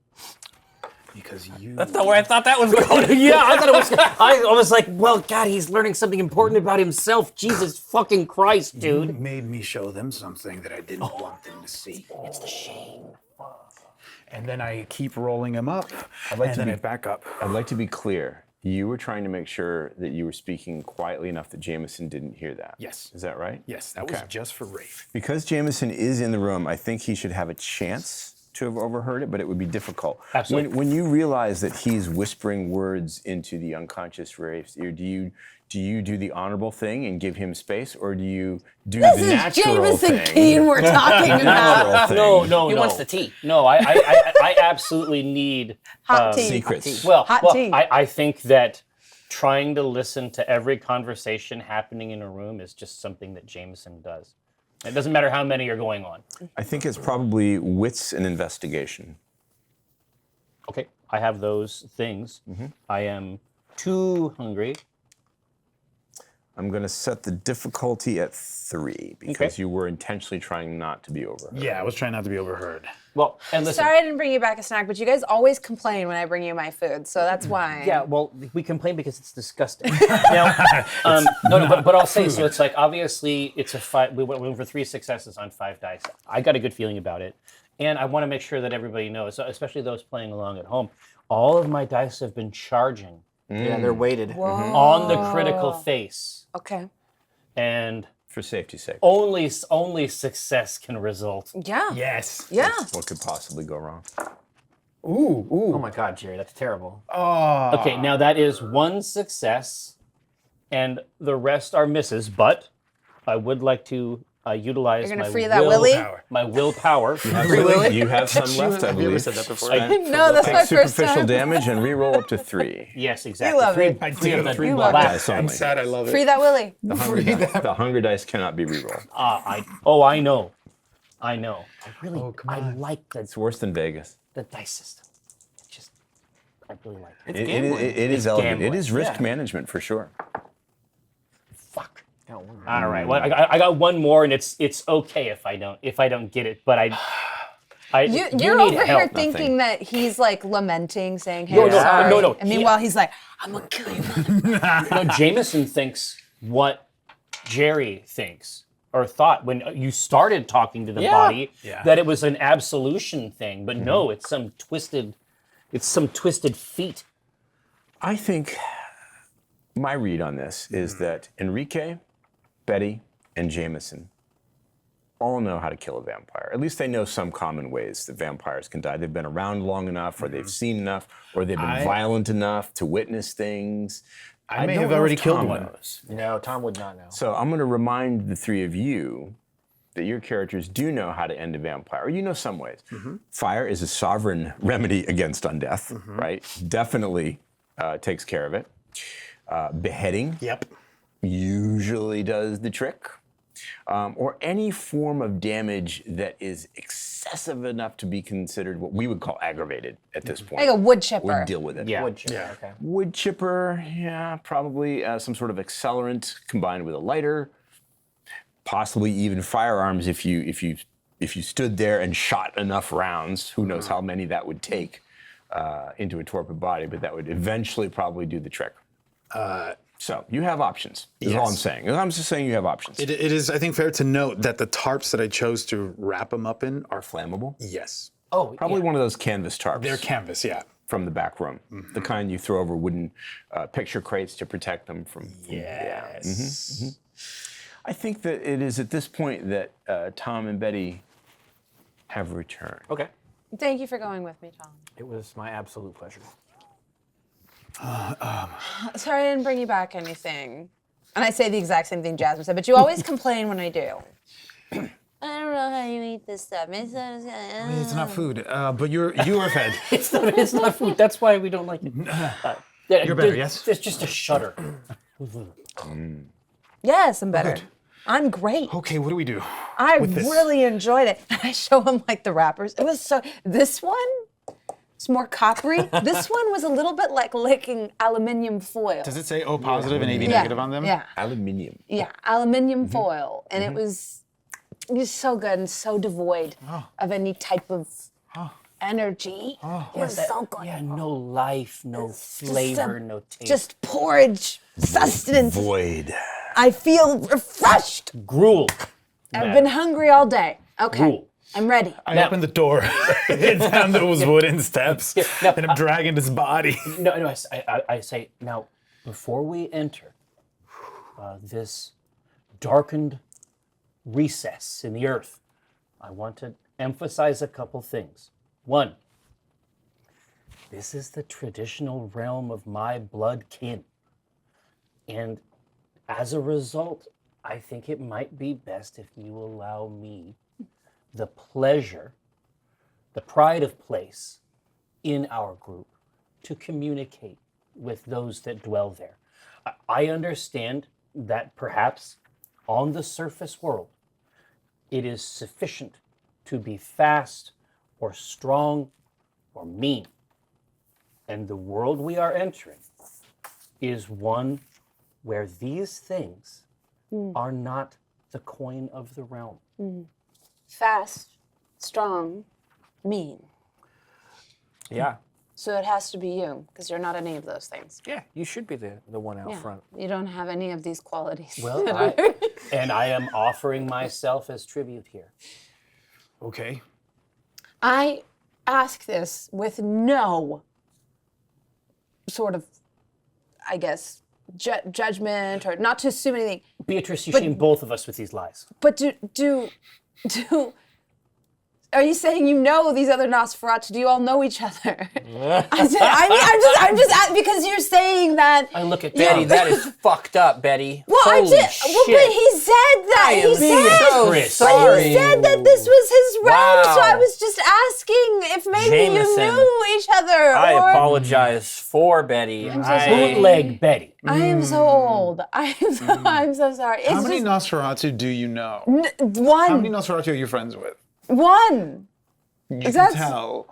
Because you... That's not where I thought that was going. Yeah, I thought it was. I was like, well, God, he's learning something important about himself. Jesus fucking Christ, You dude. made me show them something that I didn't want them to see. It's the shame. And then I keep rolling him up, I'd like and to then be- I back up. I'd like to be clear. You were trying to make sure that you were speaking quietly enough that Jamison didn't hear that. Yes. Is that right? Yes, that was just for Rafe. Because Jamison is in the room, I think he should have a chance to have overheard it, but it would be difficult. Absolutely. When you realize that he's whispering words into the unconscious Rafe's ear, do you do the honorable thing and give him space, or do you do This the is natural Jameson thing? Keane we're talking about. Natural thing. No. He wants the tea. No, I absolutely need Hot tea. Secrets. Well, Hot well, tea. I think that trying to listen to every conversation happening in a room is just something that Jameson does. It doesn't matter how many are going on. I think it's probably wits and investigation. Okay, I have those things. I am too hungry. I'm going to set the difficulty at 3 because Okay. you were intentionally trying not to be overheard. Yeah, I was trying not to be overheard. Well, and listen. Sorry I didn't bring you back a snack, but you guys always complain when I bring you my food, so that's why. Yeah, well, we complain because it's disgusting. Now, but I'll say, so it's like, obviously, it's a 5, we went for 3 successes on 5 dice. I got a good feeling about it. And I want to make sure that everybody knows, especially those playing along at home, all of my dice have been charging Yeah, they're weighted. Whoa. on the critical face. Okay. And For safety's sake. only success can result. Yeah. Yes. Yeah. What could possibly go wrong? Oh my God, Jerry, that's terrible. Okay, now that is 1 success, and the rest are misses, but I would like to utilize You're gonna my free that Willy? my willpower. You have some left, I Have you ever believe. said that before? No, that's my Take first superficial time. damage and re-roll up to 3. Yes, exactly. love Three, it. I three do. of the Three love black. Dice only. I'm sad I love it. Free that Willy. The hunger dice cannot be re-rolled. I know. I really, come I on. like It's worse than Vegas. the dice system. I really like it. It's gambling. It is elevated. gambling, It is risk yeah. management for sure. Fuck. Got one. All right. Well, I got one more, and it's okay if I don't get it, but I You're need over here help. thinking that he's like lamenting, saying, "Hey, No, no, sorry." no. And meanwhile, he's like, "I'm gonna kill you." No, Jamison thinks what Jerry thinks or thought when you started talking to the body Yeah. that it was an absolution thing, but no, it's some twisted feat. I think my read on this is that Enrique, Betty, and Jamison all know how to kill a vampire. At least they know some common ways that vampires can die. They've been around long enough, or they've seen enough, or they've been violent enough to witness things. I may don't have know already if killed Tom one. knows. No, Tom would not know. So I'm going to remind the 3 of you that your characters do know how to end a vampire, or you know some ways. Fire is a sovereign remedy against undeath, right? Definitely takes care of it. Beheading Yep. usually does the trick. Or any form of damage that is excessive enough to be considered what we would call aggravated at this point. Like a wood chipper. Would deal with it. Yeah. Wood chip. Yeah. Okay. Wood chipper, yeah, probably some sort of accelerant combined with a lighter, possibly even firearms if you stood there and shot enough rounds. Who knows how many that would take into a torpid body, but that would eventually probably do the trick. So you have options. Is all I'm Yes. saying. I'm just saying you have options. It is, I think, fair to note that the tarps that I chose to wrap them up in are Flammable. yes. Oh, Probably one of those canvas tarps. They're canvas, yeah. from the back room, the kind you throw over wooden picture crates to protect them from. Yes. I think that it is at this point that Tom and Betty have returned. Okay. Thank you for going with me, Tom. It was my absolute pleasure. Sorry I didn't bring you back anything. And I say the exact same thing Jasmine said, but you always complain when I do. I don't know how you eat this stuff. It's not food, but you are fed. It's not food. That's why we don't like it. You're better, yes? It's just a shudder. Yes, I'm better. I'm great. Okay, what do we do? I with this? really enjoyed it. I show him like the wrappers. It was so. This one, it's more coppery. This one was a little bit like licking aluminium foil. Does it say O positive and AB yeah. negative on them? Yeah. Aluminium. Yeah, aluminium foil, and it was so good and so devoid of any type of energy. It was so good. Yeah, no life, no flavor, no taste. Just porridge, sustenance. Void. I feel refreshed. gruel. I've been hungry all day. Okay, Gruel. I'm ready. I open the door. It's down those wooden steps, and I'm dragging his body. No, I say, now, before we enter this darkened recess in the earth, I want to emphasize a couple things. One, this is the traditional realm of my blood kin. And as a result, I think it might be best if you allow me the pleasure, the pride of place in our group to communicate with those that dwell there. I understand that perhaps on the surface world, it is sufficient to be fast or strong or mean. And the world we are entering is one where these things are not the coin of the realm. Fast, strong, mean. Yeah. So it has to be you, because you're not any of those things. Yeah, you should be the one out front. You don't have any of these qualities. Well, I am offering myself as tribute here. Okay. I ask this with no sort of, I guess, judgment or not to assume anything. Beatrice, you shame both of us with these lies. But do are you saying you know these other Nosferatu? Do you all know each other? I'm just because you're saying that. I look at Betty, them. that is fucked up, Betty. Well, Holy well, shit. but he said that. I am He said, so Chris. sorry. he said that this was his realm, so Wow. I was just asking if maybe Jamison. you knew each other. I or apologize for Betty. Bootleg Betty. I am so old. I'm so sorry. It's How many just Nosferatu do you know? How many one. Nosferatu are you friends with? One. You can That's- tell.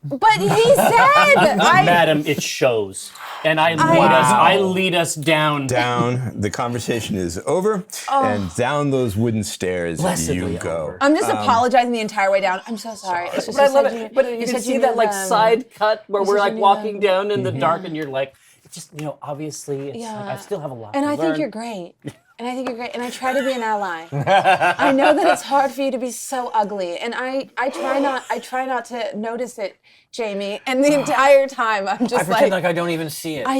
But he said Madam, it shows. And I lead us down. Down, the conversation is over, and down those wooden stairs Blessedly you go. over. I'm just apologizing the entire way down. I'm so sorry. It's just But I you love said it. But you can said see knew that like them. side cut where we're said like you knew walking them. down in the dark and you're like, it's just, obviously it's Yeah. like, I still have a lot And to I learn. think you're great. And I think you're great. And I try to be an ally. I know that it's hard for you to be so ugly. And I try not to notice it, Jamie. And the entire time I'm I just pretend like I don't even see it. I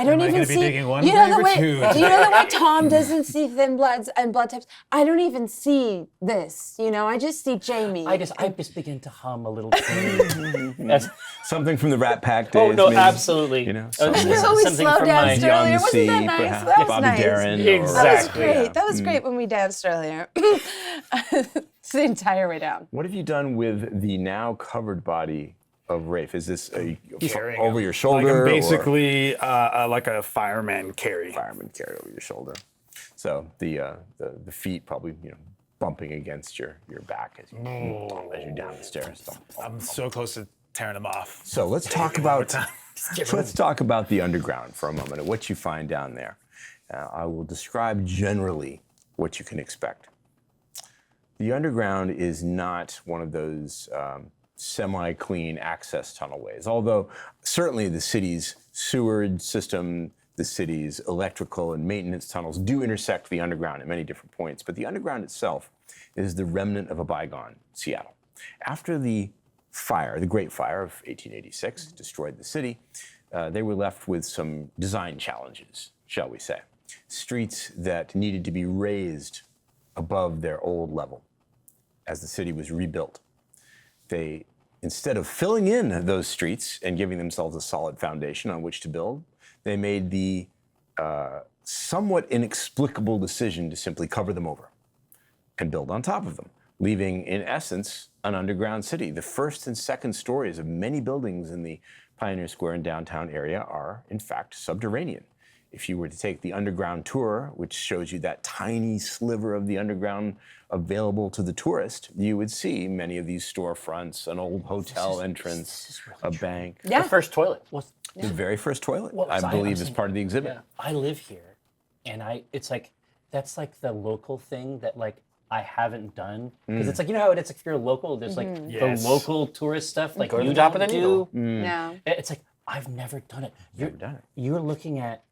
don't I even gonna be see. digging one You know grave the or way. two? Do you know the way Tom doesn't see thin bloods and blood types? I don't even see this. I just see Jamie. I just begin to hum a little tune. That's- Something from the Rat Pack days. oh no, maybe, absolutely. something So we something slowed from down my earlier. Beyond the Wasn't Sea, that nice? perhaps. That was Bobby nice. Darin. That was Exactly. great. That was great when we danced earlier. It's the entire way down. What have you done with the now covered body of Rafe? Is this Carrying over him. your shoulder? Like I'm or basically like a fireman carry. fireman carry over your shoulder? So the feet probably bumping against your back as you're down the stairs. I'm so close to tearing him off. So let's talk about the underground for a moment and what you find down there. I will describe generally what you can expect. The underground is not one of those semi-clean access tunnelways, although certainly the city's sewer system, the city's electrical and maintenance tunnels do intersect the underground at many different points, but the underground itself is the remnant of a bygone Seattle. After the fire, the Great Fire of 1886 destroyed the city, they were left with some design challenges, shall we say. Streets that needed to be raised above their old level as the city was rebuilt. They, instead of filling in those streets and giving themselves a solid foundation on which to build, they made the somewhat inexplicable decision to simply cover them over and build on top of them, leaving, in essence, an underground city. The first and second stories of many buildings in the Pioneer Square and downtown area are, in fact, subterranean. if you were to take the underground tour, which shows you that tiny sliver of the underground available to the tourist, you would see many of these storefronts, an old hotel entrance, a bank. Yeah. The first toilet. The very first toilet, Well, I so believe, I'm is part of the exhibit. Yeah, I live here, and it's like that's like the local thing that like I haven't done because it's like how it's like if you're local, there's like Yes. the local tourist stuff like Go to you the top of don't the needle. do. Yeah. It's like I've never done it. You're, Never done it. You're looking at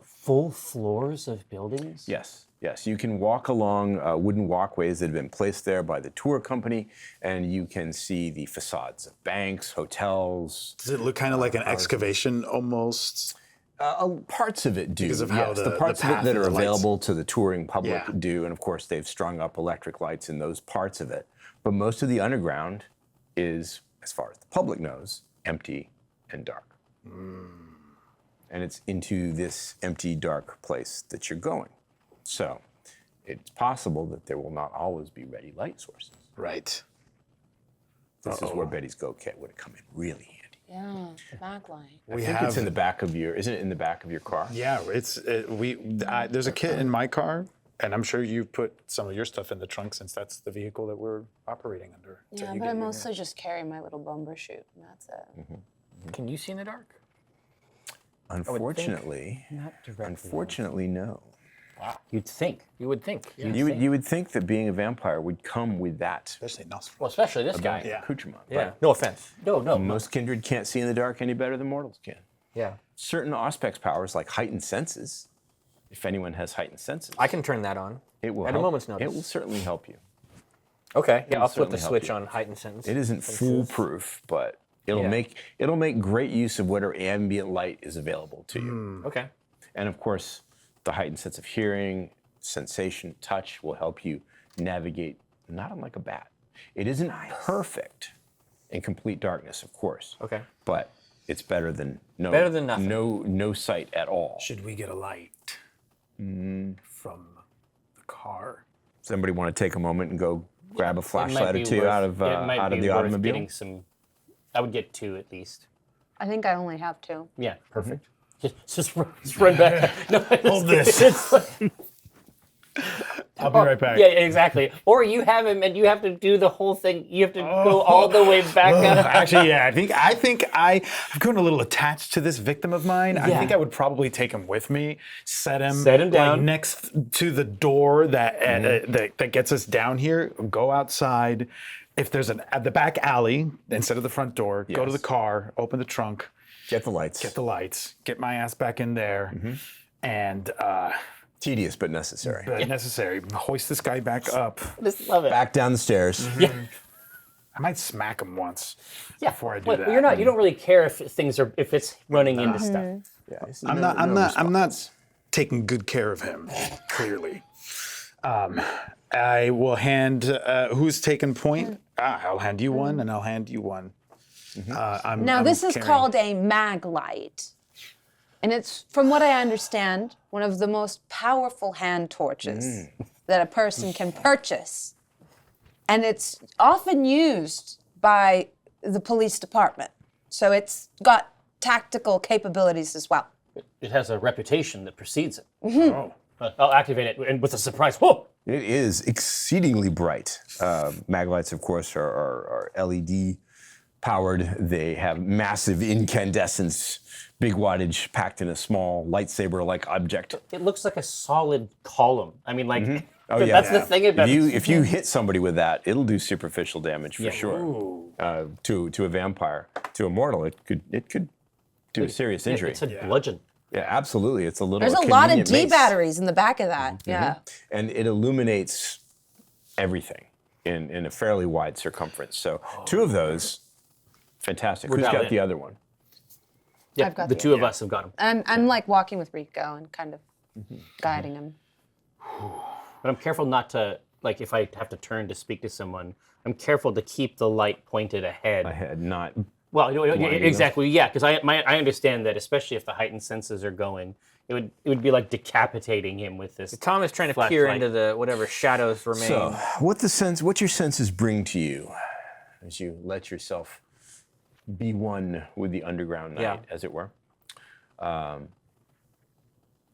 full floors of buildings. Yes, yes. You can walk along wooden walkways that have been placed there by the tour company, and you can see the facades of banks, hotels. Does it look kind of like an excavation almost? Parts of it do. Because of how yes. the parts of it path that of are the lights- available to the touring public Yeah. do, and of course they've strung up electric lights in those parts of it. But most of the underground is, as far as the public knows, empty and dark. And it's into this empty, dark place that you're going. So it's possible that there will not always be ready light sources. Right. This is where Betty's go-kit would come in really handy. Yeah. The backlight. I think it's in the back of your, isn't it in the back of your car? Yeah, there's a kit in my car, and I'm sure you've put some of your stuff in the trunk since that's the vehicle that we're operating under. So Yeah, you but get I your- mostly just carry my little bumper chute, and that's it. Can you see in the dark? Unfortunately, no. You'd think. You would think. Yeah. You would think that being a vampire would come with that especially Nosferatu. Well, especially this guy. Yeah. accoutrement. Yeah. No offense. No, But most kindred can't see in the dark any better than mortals can. Yeah. Certain Auspex powers, like heightened senses, if anyone has heightened senses, I can turn that on. it will at help. a moment's notice. It will certainly help you. Okay. Yeah, will I'll flip the certainly help switch you. on heightened sense. It isn't foolproof, but it'll make great use of whatever ambient light is available to you. Okay. And of course, the heightened sense of hearing, sensation, touch will help you navigate not unlike a bat. It isn't perfect in complete darkness, of course. Okay. But it's better than Better than nothing. No sight at all. Should we get a light from the car? Somebody want to take a moment and go grab a It might flashlight or be two worth- out of it might be the worth automobile? getting some. I would get 2 at least. I think I only have 2. Yeah, perfect. Just run back. No, Hold this. I'll be right back. Yeah, exactly. Or you have him and you have to do the whole thing. You have to go all the way back up. Actually, yeah, I think I've grown a little attached to this victim of mine. I Yeah. think I would probably take him with me, set him down. like, next to the door that gets us down here. Go outside. If there's at the back alley instead of the front door, go to Yes. the car, open the trunk, Get the lights. get the lights, get my ass back in there, and Tedious but necessary. but necessary. Hoist this guy back up. Just love it. Back down the stairs. I might smack him once Yeah. before I do Well, that. you're not. You don't really care if if it's running into stuff. Yeah, this is I'm no- not. no I'm not response. taking good care of him. Clearly, I will hand. Who's taking point? I'll hand you one, and I'll hand you one. Now, this is called a mag light. And it's, from what I understand, one of the most powerful hand torches that a person can purchase. And it's often used by the police department. So it's got tactical capabilities as well. It has a reputation that precedes it. Oh. I'll activate it and with a surprise. Whoa! It is exceedingly bright. Maglights, of course, are LED powered. They have massive incandescence, big wattage packed in a small lightsaber-like object. It looks like a solid column. I mean, like Oh, yeah. that's the thing about it. If you hit somebody with that, it'll do superficial damage for sure. To a vampire, to a mortal, it could do a serious injury. It's a bludgeon. Yeah, absolutely. It's a little. There's a lot of convenient D mace. batteries in the back of that. Yeah. And it illuminates everything in a fairly wide circumference. So 2 of those, fantastic. Who's dialed got in. the other one? Yeah, I've got the the- 2 of us have got them. I'm like walking with Rico and kind of guiding him. But I'm careful not to, like, if I have to turn to speak to someone, I'm careful to keep the light pointed ahead. I had not. Well, Blinding exactly, yeah, because I understand that, especially if the heightened senses are going, it would be like decapitating him with this. Tom is trying to peer flashlight. into the whatever shadows remain. So, what your senses bring to you as you let yourself be one with the underground night, Yeah. as it were?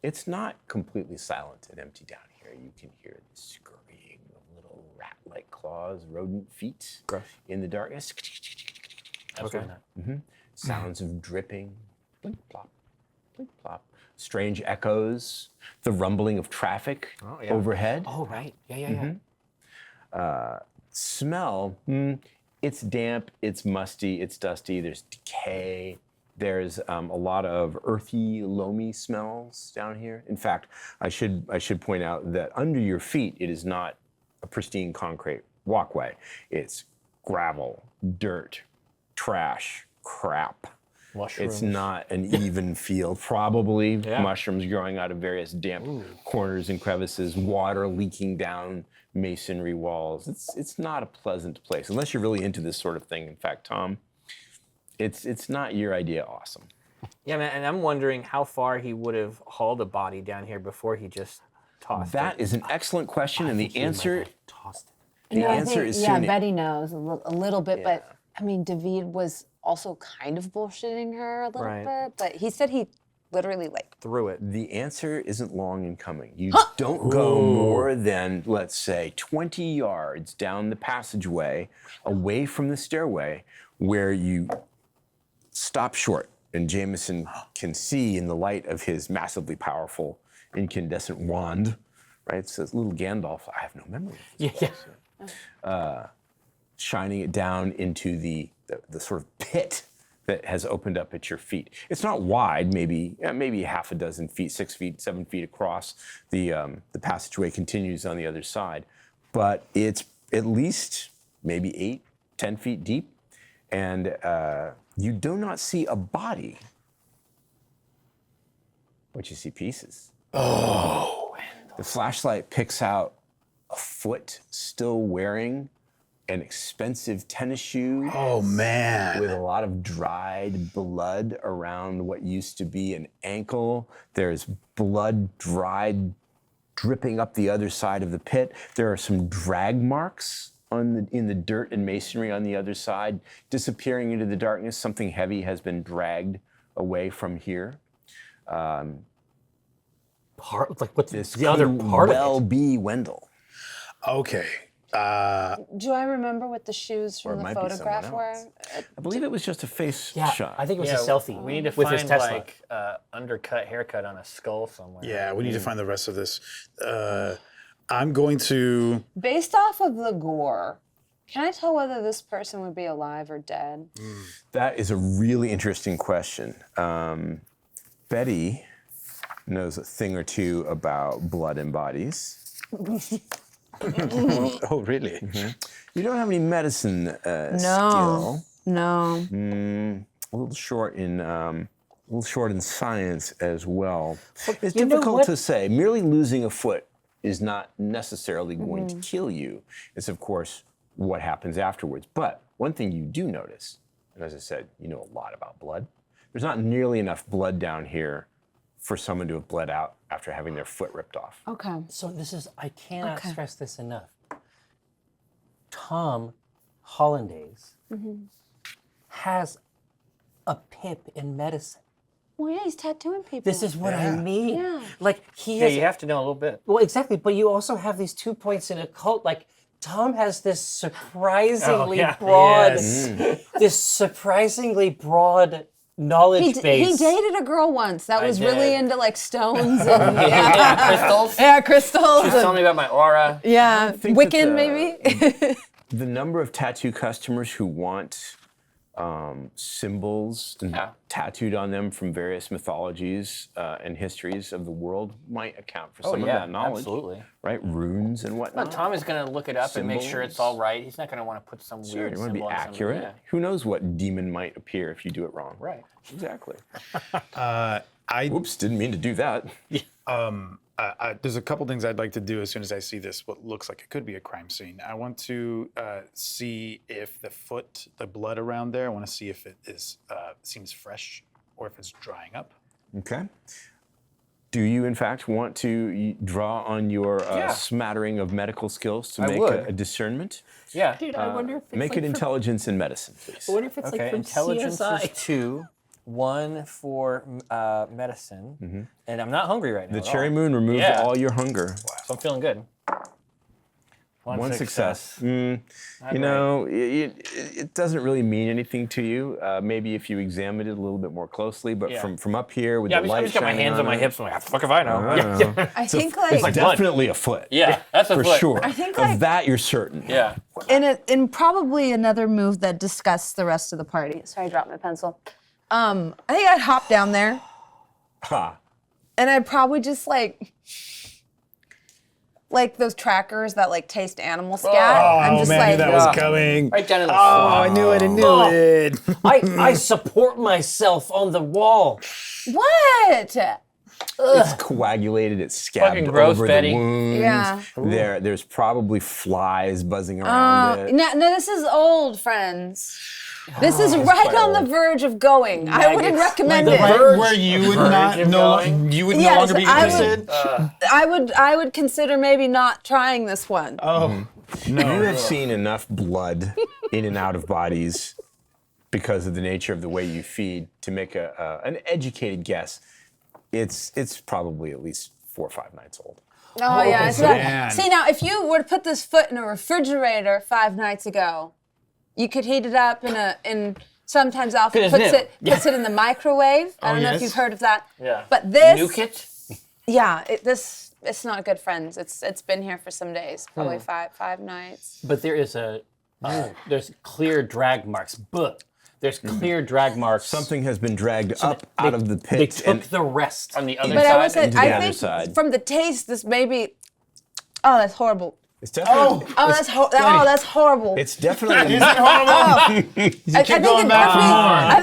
It's not completely silent and empty down here. You can hear the scurrying of little rat-like claws, rodent feet in the darkness. Okay. Sounds of dripping, blink plop, blink plop. Strange echoes, the rumbling of traffic overhead. Oh, right. Yeah. Smell, it's damp, it's musty, it's dusty, there's decay. There's a lot of earthy, loamy smells down here. In fact, I should point out that under your feet, it is not a pristine concrete walkway. It's gravel, dirt, trash, crap. Mushrooms. It's not an even field. Probably mushrooms growing out of various damp corners and crevices, water leaking down masonry walls. It's not a pleasant place, unless you're really into this sort of thing. In fact, Tom, it's not your idea awesome. Yeah, man, and I'm wondering how far he would have hauled a body down here before he just tossed That it. is an excellent question, and the answer Tossed it. the No, I answer think, is yeah, soon. Betty knows a little bit, but I mean, David was also kind of bullshitting her a little bit, but he said he literally like Threw it. The answer isn't long in coming. You don't go more than, let's say, 20 yards down the passageway away from the stairway where you stop short and Jamison can see in the light of his massively powerful incandescent wand, right? It says little Gandalf, I have no memory of this. Shining it down into the sort of pit that has opened up at your feet. It's not wide, maybe half a dozen feet, 6 feet, 7 feet across. The passageway continues on the other side, but it's at least maybe 8, 10 feet deep, and you do not see a body, but you see pieces. Oh. The flashlight picks out a foot still wearing an expensive tennis shoe. Oh, man. With a lot of dried blood around what used to be an ankle. There's blood dripping up the other side of the pit. There are some drag marks in the dirt and masonry on the other side, disappearing into the darkness. Something heavy has been dragged away from here. What's This the other could part well of it? be Wendell. Okay. do I remember what the shoes Or it from the might be photograph someone were? else. I believe it was just a face Yeah, shot. I think it was Yeah, a selfie. We need to with find his Tesla. like undercut haircut on a skull somewhere. Yeah, we need to find the rest of this. I'm going to. Based off of the gore, can I tell whether this person would be alive or dead? That is a really interesting question. Betty knows a thing or two about blood and bodies. Oh, really? You don't have any medicine skill. No. A little short in science as well. It's you know difficult what? to say. Merely losing a foot is not necessarily going to kill you. It's of course what happens afterwards. But one thing you do notice, and as I said, you know a lot about blood. There's not nearly enough blood down here for someone to have bled out after having their foot ripped off. Okay. So this is, I cannot Okay. stress this enough. Tom Hollandaise has a pip in medicine. Well, yeah, he's tattooing people. This is what I mean. Yeah. Like he Yeah, has, you have to know a little bit. well, exactly, but you also have these 2 points in occult. Like Tom has this surprisingly broad, this surprisingly broad knowledge base. He dated a girl once that was really did. into like stones and Yeah, crystals. yeah, crystals. She's telling me about my aura. Yeah, think Wiccan that, maybe. The number of tattoo customers who want symbols tattooed on them from various mythologies and histories of the world might account for some of that knowledge. Absolutely. Right? Runes and whatnot. Tom is going to look it up and make sure it's all right. He's not going to want to put some Sure, weird you want to be symbol on something. accurate. Yeah. Who knows what demon might appear if you do it wrong? Right. Exactly. I Oops, didn't mean to do that. there's a couple things I'd like to do as soon as I see this, what looks like it could be a crime scene. I want to see if the blood around there, I want to see if it is seems fresh or if it's drying up. Okay. Do you, in fact, want to draw on your smattering of medical skills to make would. a discernment? Yeah. Dude, I wonder if it's Make like it intelligence and medicine, please. I wonder if it's Okay, like from intelligence CSI. is 2. 1 for medicine, and I'm not hungry right now. The at cherry all. moon removes Yeah. all your hunger. So I'm feeling good. One success. Not You know, it doesn't really mean anything to you. Maybe if you examined it a little bit more closely, but Yeah. from up here with Yeah, the I light just got my shining hands on my it, hips. I'm like, fuck if I know. I don't know. I think It's like definitely a foot. Yeah, that's a for foot. sure. I think, of like- that you're certain. Yeah. in probably another move that disgusts the rest of the party. Sorry, I dropped my pencil. I think I'd hop down there Ha. and I'd probably just like those trackers that like taste animal scat. I'm just man, I like, knew that was coming. Right down in the I knew it. I knew it. I support myself on the wall. what? It's coagulated. It's scabbed Fucking gross, over Betty. the wounds. Yeah. There's probably flies buzzing around it. No, this is old, friends. This is right on the verge of going. I wouldn't Maggots. recommend The it. part where you would not Virgin no going? you would no Yes, longer be I would- interested. I would consider maybe not trying this one. Oh You have seen enough blood in and out of bodies because of the nature of the way you feed to make an educated guess. It's probably at least 4 or 5 nights old. Oh yeah. It's not- man. see now, if you were to put this foot in a refrigerator 5 nights ago, you could heat it up in. Sometimes Alfred 'Cause it's puts it in the microwave. I don't know if yes. you've heard of that. Yeah. But this, Nuke it? yeah, it's not good, friends. It's been here for some days, probably five nights. But there is there's clear drag marks. But there's clear drag marks. Something has been dragged up They- out of the pit. They took the rest. On the other But I will side? say, into the I other think side. from the taste, this maybe. Oh, that's horrible. It's definitely. Oh, that's horrible. It's definitely. I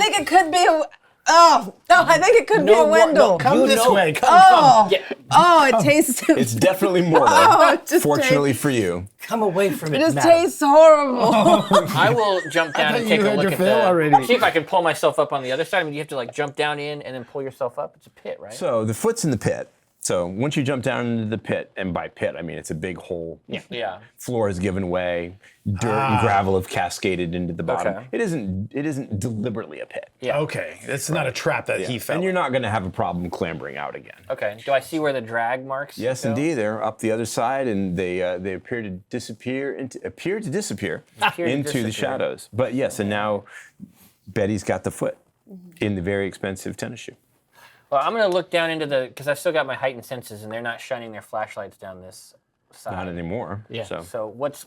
think it could be a. I think it could be a Wendell. Come this way. Come. Oh, Yeah, oh, it tastes. It's definitely more. Oh, it just Fortunately for you. come away from It it, just madam. tastes horrible. I will jump down and take you a had look your at fill the. already. See if I can pull myself up on the other side. I mean, you have to like jump down in and then pull yourself up. It's a pit, right? So the foot's in the pit. So once you jump down into the pit, and by pit I mean it's a big hole. Yeah. Floor has given way. Dirt and gravel have cascaded into the bottom. Okay. It isn't deliberately a pit. Yeah. Okay, it's not a trap that he fell. And you're not going to have a problem clambering out again. Okay. Do I see where the drag marks? Yes, go? indeed. They're up the other side, and they appear to disappear into the shadows. But yes, and now Betty's got the foot in the very expensive tennis shoe. Well, I'm gonna look down into because I've still got my heightened senses, and they're not shining their flashlights down this side. Not anymore. Yeah. So what's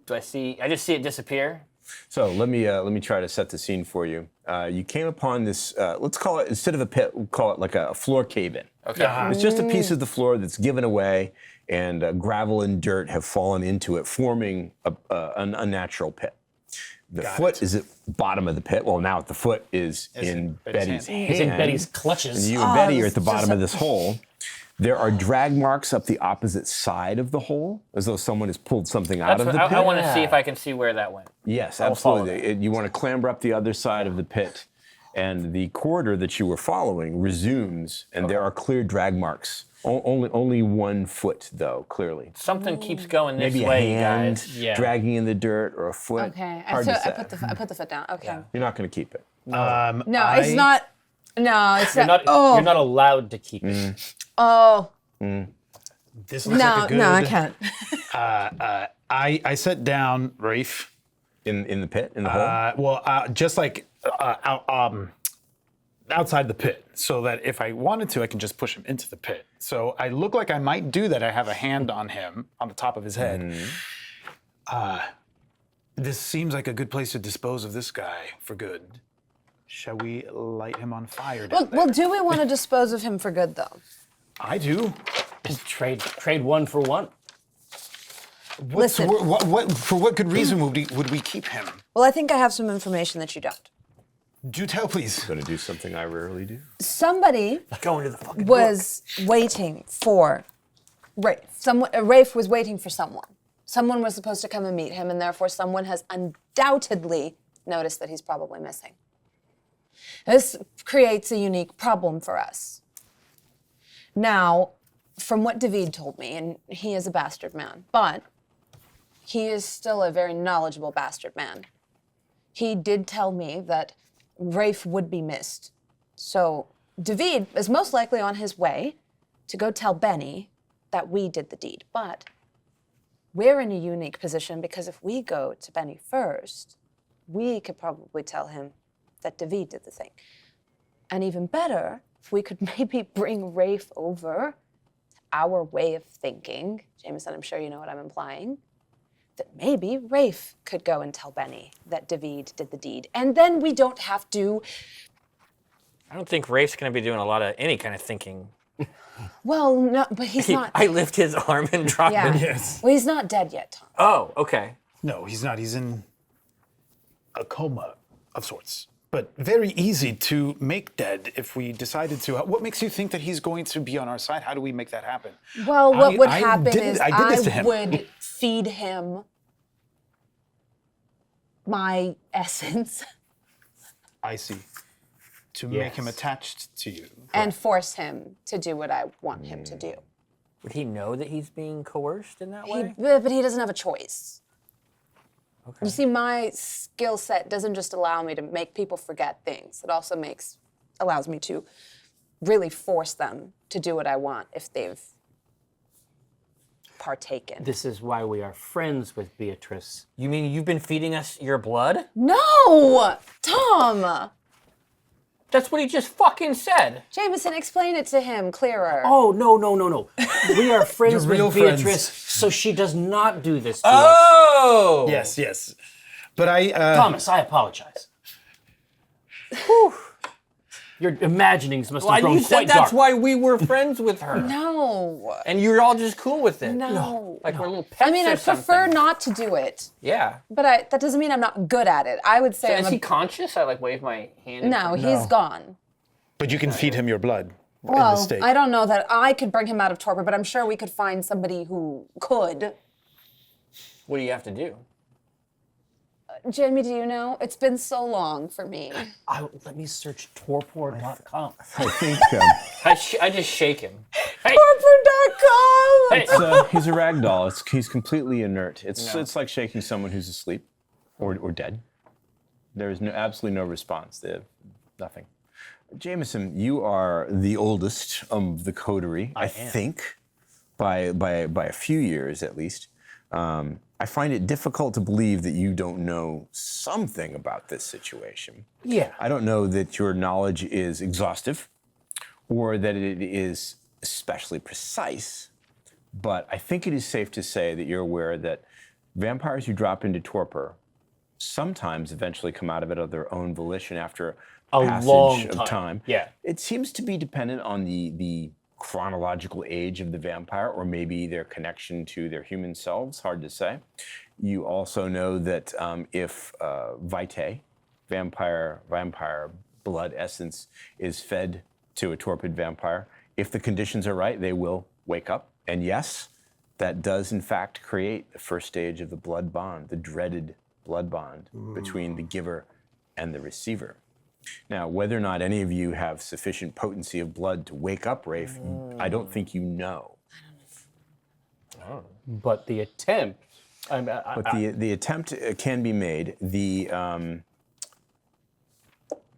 do I see? I just see it disappear. let me try to set the scene for you. You came upon this. Let's call it, instead of a pit, we'll call it like a floor cave-in. Okay. It's just a piece of the floor that's given away, and gravel and dirt have fallen into it, forming an unnatural pit. The foot is at the bottom of the pit. Well, now the foot is in Betty's hand. It's in Betty's clutches. And you and Betty are at the bottom of this hole. There are drag marks up the opposite side of the hole, as though someone has pulled something out That's of what, the pit. I want to see if I can see where that went. Yes, will follow absolutely. You want to clamber up the other side of the pit, and the corridor that you were following resumes, and there are clear drag marks. Only 1 foot, though, clearly. Something keeps going this Maybe a way, hand guys. Yeah. dragging in the dirt, or a foot. Okay, Hard to say. I put the foot down. Okay. You're not going to keep it. No, it's not. No, it's You're not, Oh, you're not allowed to keep it. oh. This looks No, like a good. no, I can't. I set down Rafe. In the pit, in the hole. Just like outside the pit, so that if I wanted to, I can just push him into the pit. So I look like I might do that. I have a hand on him, on the top of his head. This seems like a good place to dispose of this guy for good. Shall we light him on fire down there? Well, do we want to dispose of him for good, though? I do. Just trade 1 for 1. Listen. For what good reason would we keep him? Well, I think I have some information that you don't. Do tell, please. Going to do something I rarely do. Somebody Going to the fucking was waiting for Rafe. Rafe was waiting for someone. Someone was supposed to come and meet him, and therefore someone has undoubtedly noticed that he's probably missing. This creates a unique problem for us. Now, from what David told me, and he is a bastard man, but he is still a very knowledgeable bastard man. He did tell me that Rafe would be missed So David is most likely on his way to go tell Benny that we did the deed. But we're in a unique position because if we go to Benny first, we could probably tell him that David did the thing. And even better, if we could maybe bring Rafe over to our way of thinking. Jamison, I'm sure you know what I'm implying. That maybe Rafe could go and tell Benny that David did the deed. And then we don't have to. I don't think Rafe's going to be doing a lot of any kind of thinking. Well, no, but he's not. I lift his arm and drop Yeah. it. Yes. Well, he's not dead yet, Tom. Oh, okay. No, he's not. He's in a coma of sorts. But very easy to make dead if we decided to. What makes you think that he's going to be on our side? How do we make that happen? Well, what would I happen did is this to I him. would feed him my essence I see. To make him Yes. attached to you. and force him to do what I want him to do. Would he know that he's being coerced in that way? But he doesn't have a choice. You see, my skill set doesn't just allow me to make people forget things. It also allows me to really force them to do what I want if they've partaken. This is why we are friends with Beatrice. You mean you've been feeding us your blood? No! Tom! That's what he just fucking said. Jamison, explain it to him clearer. Oh, no. We are friends You're real with friends. Beatrice, so she does not do this to us. Oh! Yes. But I. Thomas, I apologize. Your imaginings must have Well, grown you said quite that's dark. why we were friends with her. No. And you're all just cool with it. No. Like we're little pets I mean, or I prefer something. not to do it, Yeah. but that doesn't mean I'm not good at it. I would say So I'm is he conscious? I like wave my hand. no, he's gone. But you can feed him your blood. in the Well, state. I don't know that I could bring him out of torpor, but I'm sure we could find somebody who could. What do you have to do? Jamie, do you know? It's been so long for me. Let me search torpor.com. I think I just shake him. Hey, Torpor.com! hey. he's a rag doll. He's completely inert. It's like shaking someone who's asleep or dead. There is absolutely no response. They have nothing. Jamison, you are the oldest of the coterie, I think, by a few years at least. I find it difficult to believe that you don't know something about this situation. Yeah. I don't know that your knowledge is exhaustive or that it is especially precise, but I think it is safe to say that you're aware that vampires who drop into torpor sometimes eventually come out of it of their own volition after A passage long of time. time. Yeah. It seems to be dependent on the chronological age of the vampire or maybe their connection to their human selves, hard to say. You also know that if vitae, vampire blood essence, is fed to a torpid vampire, if the conditions are right, they will wake up. And yes, that does in fact create the first stage of the blood bond, the dreaded blood bond between the giver and the receiver. Now, whether or not any of you have sufficient potency of blood to wake up Rafe, I don't think you know. But the attempt. But the attempt can be made.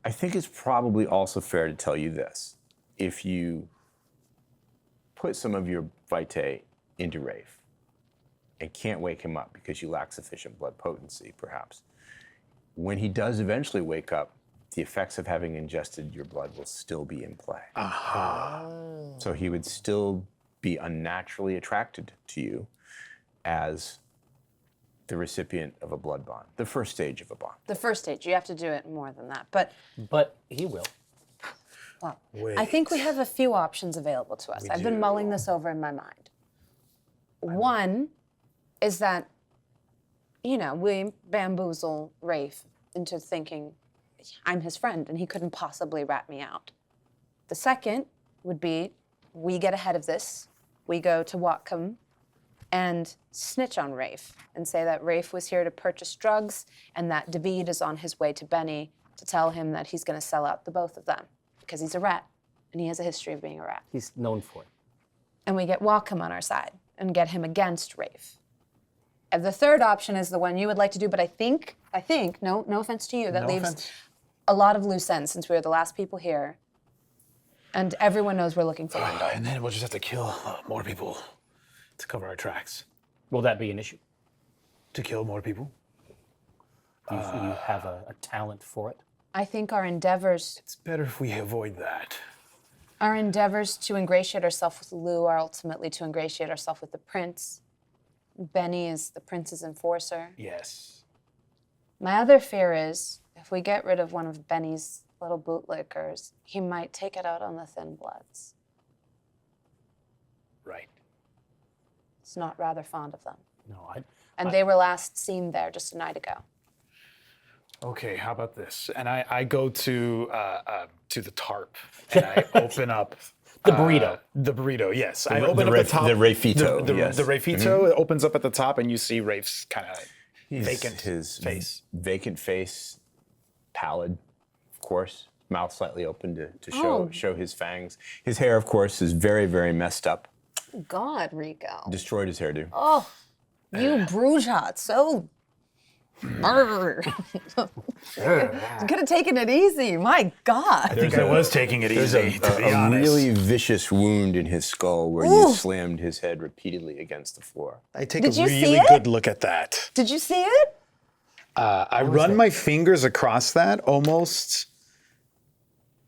I think it's probably also fair to tell you this. If you put some of your vitae into Rafe and can't wake him up because you lack sufficient blood potency, perhaps, when he does eventually wake up, the effects of having ingested your blood will still be in play. So he would still be unnaturally attracted to you as the recipient of a blood bond, the first stage of a bond. The first stage, you have to do it more than that. But he will. Well, I think we have a few options available to us. I've been mulling this over in my mind. One is that, we bamboozle Rafe into thinking I'm his friend and he couldn't possibly rat me out. The second would be we get ahead of this, we go to Whatcom and snitch on Rafe and say that Rafe was here to purchase drugs and that David is on his way to Benny to tell him that he's going to sell out the both of them because he's a rat and he has a history of being a rat. He's known for it. And we get Whatcom on our side and get him against Rafe. And the third option is the one you would like to do, but I think, no offense to you, that leaves a lot of loose ends since we were the last people here. And everyone knows we're looking for Wendell. And then we'll just have to kill more people to cover our tracks. Will that be an issue? To kill more people? Do you have a talent for it? I think our endeavors It's better if we avoid that. to ingratiate ourselves with Lou are ultimately to ingratiate ourselves with the prince. Benny is the prince's enforcer. Yes. My other fear is if we get rid of one of Benny's little bootlickers, he might take it out on the Thin Bloods. Right. He's not rather fond of them. No, And they were last seen there just a night ago. Okay, how about this? And I go to the tarp and I open up the burrito. the burrito. Yes, I the open up Raf- the top. the Rafito, The yes. Rafito it opens up at the top, and you see Rafe's kind of vacant his face. Vacant face, pallid, of course, mouth slightly open to show his fangs. His hair, of course, is very, very messed up. God, Rico. Destroyed his hairdo. Oh, you Brujah, it's so. You could have taken it easy. My God. I think I was taking it There's easy, to be a honest. really vicious wound in his skull where you slammed his head repeatedly against the floor. I take Did a you see really it? good look at that. Did you see it? I run my fingers across that almost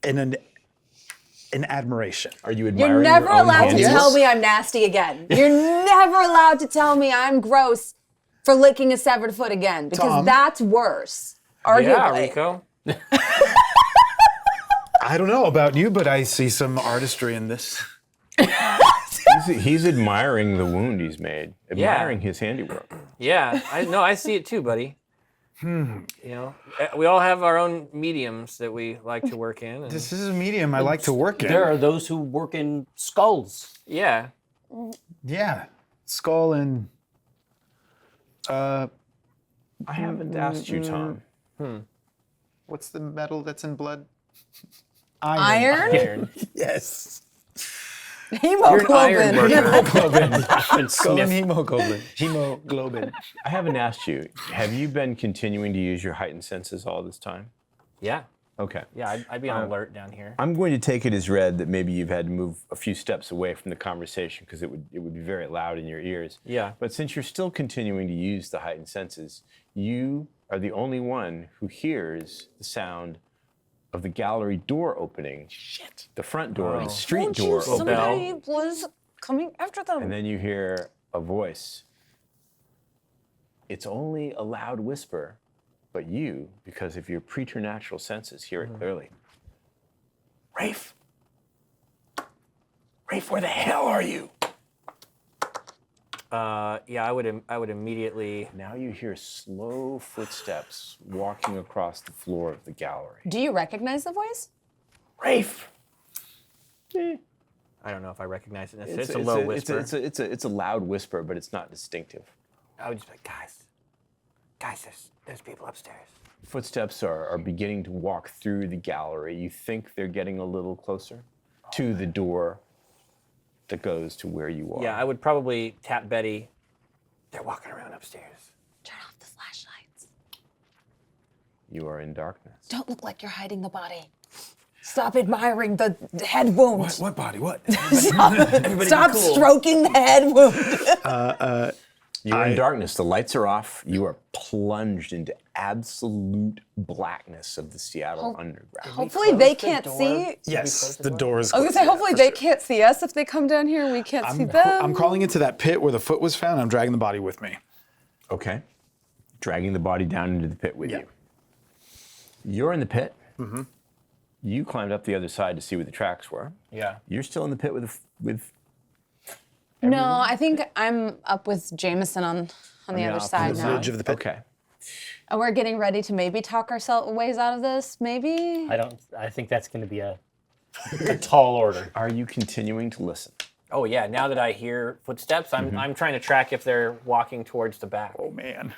in admiration. Are you admiring You're never your own allowed to handiwork? tell me I'm nasty again. You're never allowed to tell me I'm gross for licking a severed foot again, because Tom. that's worse. Yeah, Arguably. Rico. I don't know about you, but I see some artistry in this. He's admiring the wound he's made, admiring his handiwork. Yeah, I see it too, buddy. You know, we all have our own mediums that we like to work in. And This is a medium I like to work in. There are those who work in skulls. yeah, Yeah, skull and. I haven't asked you, Tom. What's the metal that's in blood? Iron? Iron. Yes. Hemoglobin. Hemoglobin. And Skull and sniff. hemoglobin. Hemoglobin. I haven't asked you. Have you been continuing to use your heightened senses all this time? Yeah, Okay. yeah. I'd be on alert down here. I'm going to take it as read that maybe you've had to move a few steps away from the conversation because it would be very loud in your ears. Yeah. But since you're still continuing to use the heightened senses, you are the only one who hears the sound of the gallery door opening. Shit. The front door and the street door opening. Somebody was coming after them. And then you hear a voice. It's only a loud whisper, but you, because of your preternatural senses, hear it clearly. Rafe! Rafe, where the hell are you? Yeah, I would immediately. Now you hear slow footsteps walking across the floor of the gallery. Do you recognize the voice? Rafe! I don't know if I recognize it necessarily. It's a low whisper. It's a loud whisper, but it's not distinctive. I would just be like, guys, there's people upstairs. Footsteps are beginning to walk through the gallery. You think they're getting a little closer to the door that goes to where you are. Yeah, I would probably tap Betty. They're walking around upstairs. Turn off the flashlights. You are in darkness. Don't look like you're hiding the body. Stop admiring the head wound. What body? What? Stop stroking the head wound. You're in darkness. The lights are off. You are plunged into absolute blackness of the Seattle underground. Hopefully they can't see. Yes, the door is I was gonna say, hopefully they can't see us if they come down here. We can't see them. I'm crawling into that pit where the foot was found. I'm dragging the body with me. Okay. Dragging the body down into the pit with you. You're in the pit. Mm-hmm. You climbed up the other side to see where the tracks were. Yeah. You're still in the pit with. No, I think I'm up with Jamison on the other side now. Edge of the pit. Okay. And we're getting ready to maybe talk ourselves ways out of this, maybe? I think that's going to be a tall order. Are you continuing to listen? Oh yeah. Now that I hear footsteps, I'm trying to track if they're walking towards the back. Oh man.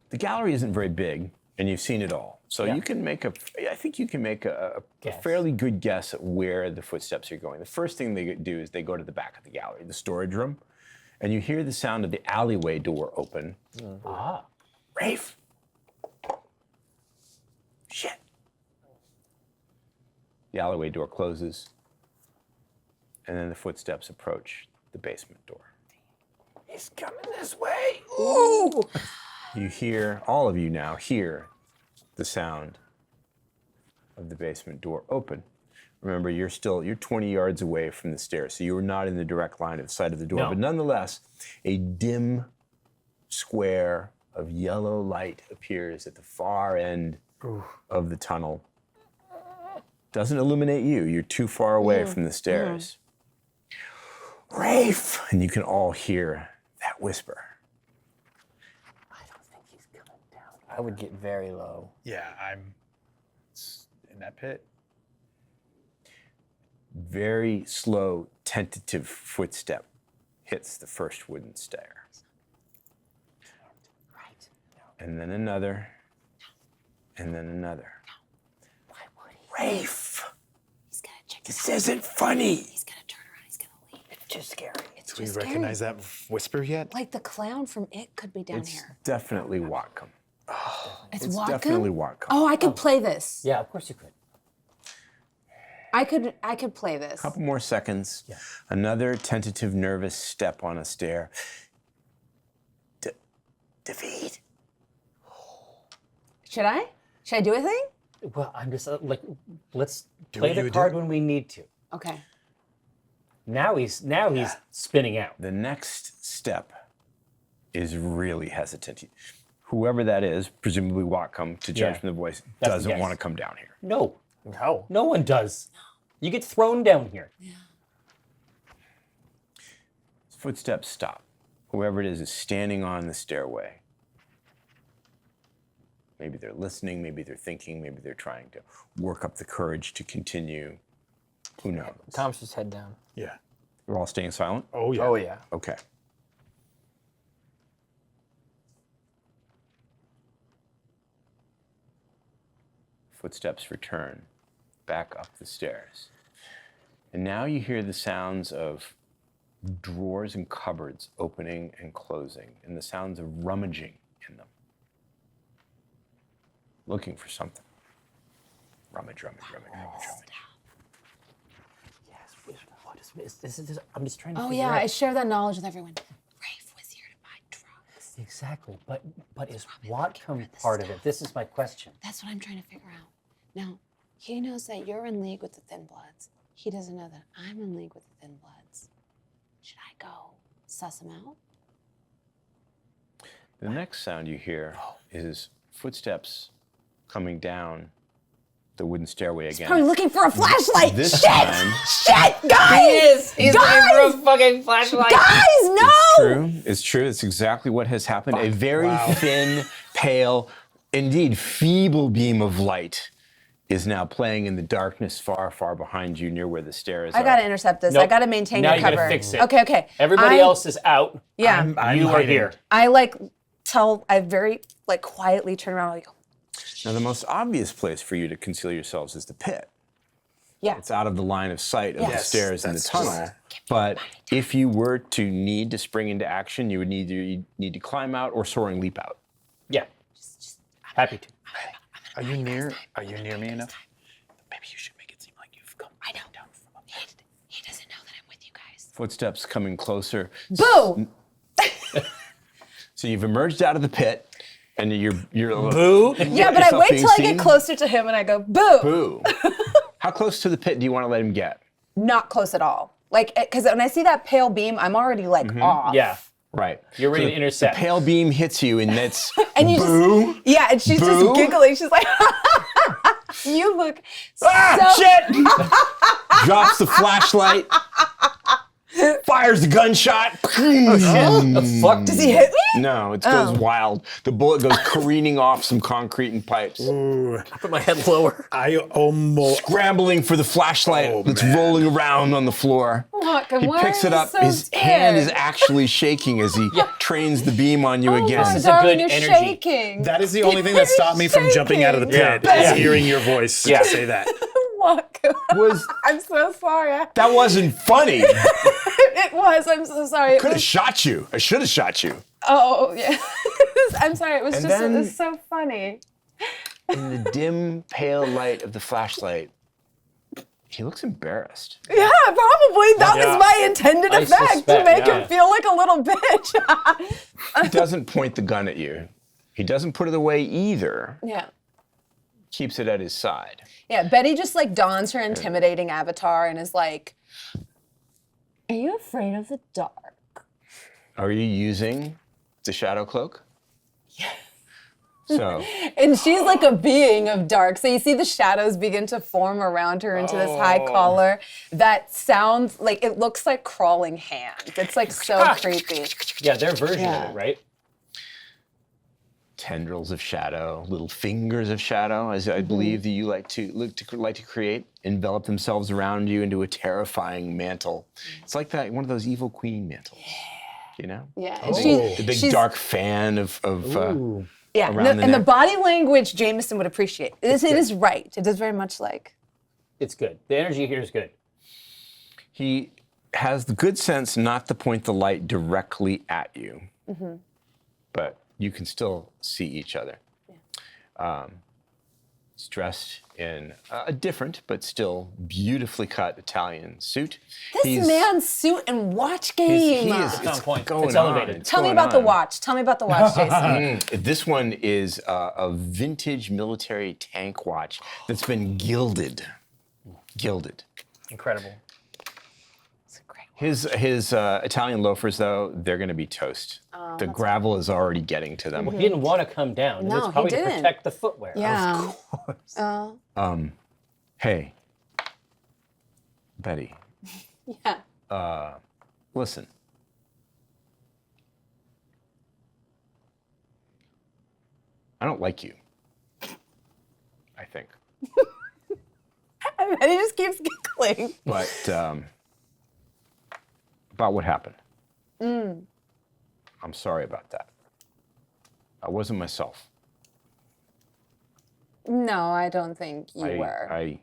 The gallery isn't very big, and you've seen it all. So Yeah. you can make I think you can make a Guess. fairly good guess at where the footsteps are going. The first thing they do is they go to the back of the gallery, the storage room, and you hear the sound of the alleyway door open. Ah. Rafe! Shit. The alleyway door closes, and then the footsteps approach the basement door. He's coming this way. Ooh! You hear, all of you now hear the sound of the basement door open. Remember, you're 20 yards away from the stairs, so you are not in the direct line of sight of the door. No. But nonetheless, a dim square of yellow light appears at the far end of the tunnel. Doesn't illuminate you. You're too far away from the stairs. Rafe! And you can all hear that whisper. I don't think he's coming down. I would get very low. Yeah, I'm in that pit. Very slow, tentative footstep hits the first wooden stair. Right. And then another. And then another. Why would he? Rafe! He's gonna check This isn't funny! He's gonna turn around. He's gonna leave. It's too scary. It's Do we just scary. recognize that whisper yet? Like the clown from It could be down It's here. definitely Whatcom. It's It's Whatcom? definitely Whatcom. Oh, I could play this. Yeah, of course you could. I could play this. Couple more seconds. Yeah. Another tentative, nervous step on a stair. David? Should I? Should I do a thing? Well, I'm just let's Do play what the you card do. when we need to. Okay. Now he's spinning out. The next step is really hesitant. Whoever that is, presumably Whatcom, to judge Yeah. from the voice, That's the doesn't guess. want to come down here. No, No. no one does. You get thrown down here. Footsteps stop. Whoever it is standing on the stairway. Maybe they're listening, maybe they're thinking, maybe they're trying to work up the courage to continue. Who knows? Tom's just head down. Yeah. We're all staying silent? Oh, yeah. Oh, yeah. Okay. Footsteps return back up the stairs. And now you hear the sounds of drawers and cupboards opening and closing, and the sounds of rummaging in them. Looking for something. Rummage, rummage, rummage, rummage, rummage. Yes. What is this? I'm just trying to. Oh figure yeah, out. I share that knowledge with everyone. Rafe was here to buy drugs. Exactly, but is Whatcom part of it? This is my question. That's what I'm trying to figure out. Now, he knows that you're in league with the Thin Bloods. He doesn't know that I'm in league with the Thin Bloods. Should I go suss him out? The next sound you hear is footsteps coming down the wooden stairway again. Probably looking for a flashlight. This Shit! time- Shit, guys! He's guys! looking for a fucking flashlight. Guys, no! It's true. It's true. It's exactly what has happened. A very thin, pale, indeed feeble beam of light is now playing in the darkness far, far behind you near where the stairs I are. gotta intercept this. Nope. I gotta maintain Now your you gotta cover. fix it. Okay, okay. Everybody else is out. Yeah. I'm You are hiding. here. I very quietly turn around and go, Now, the most obvious place for you to conceal yourselves is the pit. yeah. It's out of the line of sight of the Yes, stairs in the that's tunnel. just- But if you were to need to spring into action, you would need to climb out or soaring leap out. Yeah. Happy to. Are you near me enough? Maybe you should make it seem like you've come I know. down from up there. He doesn't know that I'm with you guys. Footsteps coming closer. Boo! So you've emerged out of the pit, and you're Boo. Yeah, but I yourself wait being till I seen? get closer to him and I go, boo! Boo. How close to the pit do you want to let him get? Not close at all. Because when I see that pale beam, I'm already off. Yeah. Right. You're ready So to intercept. The pale beam hits you, and that's And you boo. just, yeah, and she's Boo. just giggling. She's like, you look Ah, so shit! Drops the flashlight. Fires the gunshot. The fuck? Does he hit me? No, it goes wild. The bullet goes careening off some concrete and pipes. Put my head lower. I almost. Scrambling for the flashlight that's rolling around on the floor. Why He are picks it you up. so His scared? hand is actually shaking as he trains the beam on you again. Oh, is a darling, good you're energy. shaking. That is the only thing that stopped me from jumping out of the pit. Yeah. Is hearing your voice Yeah. say that. Was I'm so sorry. that wasn't funny? It was. I'm so sorry. It Could have was, shot you. I should have shot you. oh, yeah. I'm sorry. It was And just then- it was so funny. In the dim, pale light of the flashlight, He looks embarrassed. Yeah, probably. That was my intended I effect, to suspect, make yeah. him feel like a little bitch. He doesn't point the gun at you. He doesn't put it away either. Yeah. Keeps it at his side. Yeah, Betty just like dons her intimidating avatar and is like, "Are you afraid of the dark?" Are you using the shadow cloak? Yes. So, And she's like a being of dark. So you see the shadows begin to form around her into this high collar that sounds like, it looks like crawling hands. It's like so creepy. Yeah, their version Yeah. of it, right? tendrils of shadow, little fingers of shadow, as I believe that you like to create, envelop themselves around you into a terrifying mantle. It's like that one of those evil queen mantles, you know? Yeah, and The big dark fan of yeah, around the and the neck. body language Jamison would appreciate. It is right. It is very much like. It's good. The energy here is good. He has the good sense not to point the light directly at you, but you can still see each other. He's dressed in a different but still beautifully cut Italian suit. This man's suit and watch game. It's on point. Going It's elevated. on. Tell me about the watch. Tell me about the watch, Jason. This one is a vintage military tank watch that's been gilded. Gilded. Incredible. It's a great His Italian loafers, though, they're going to be toast. The gravel is already getting to them. He didn't want to come down. No, It's he probably to didn't. protect the footwear. Yeah. Hey, Betty, Yeah. listen. I don't like you, I think. And he just keeps giggling. But about what happened. I'm sorry about that. I wasn't myself. No, I don't think you were. I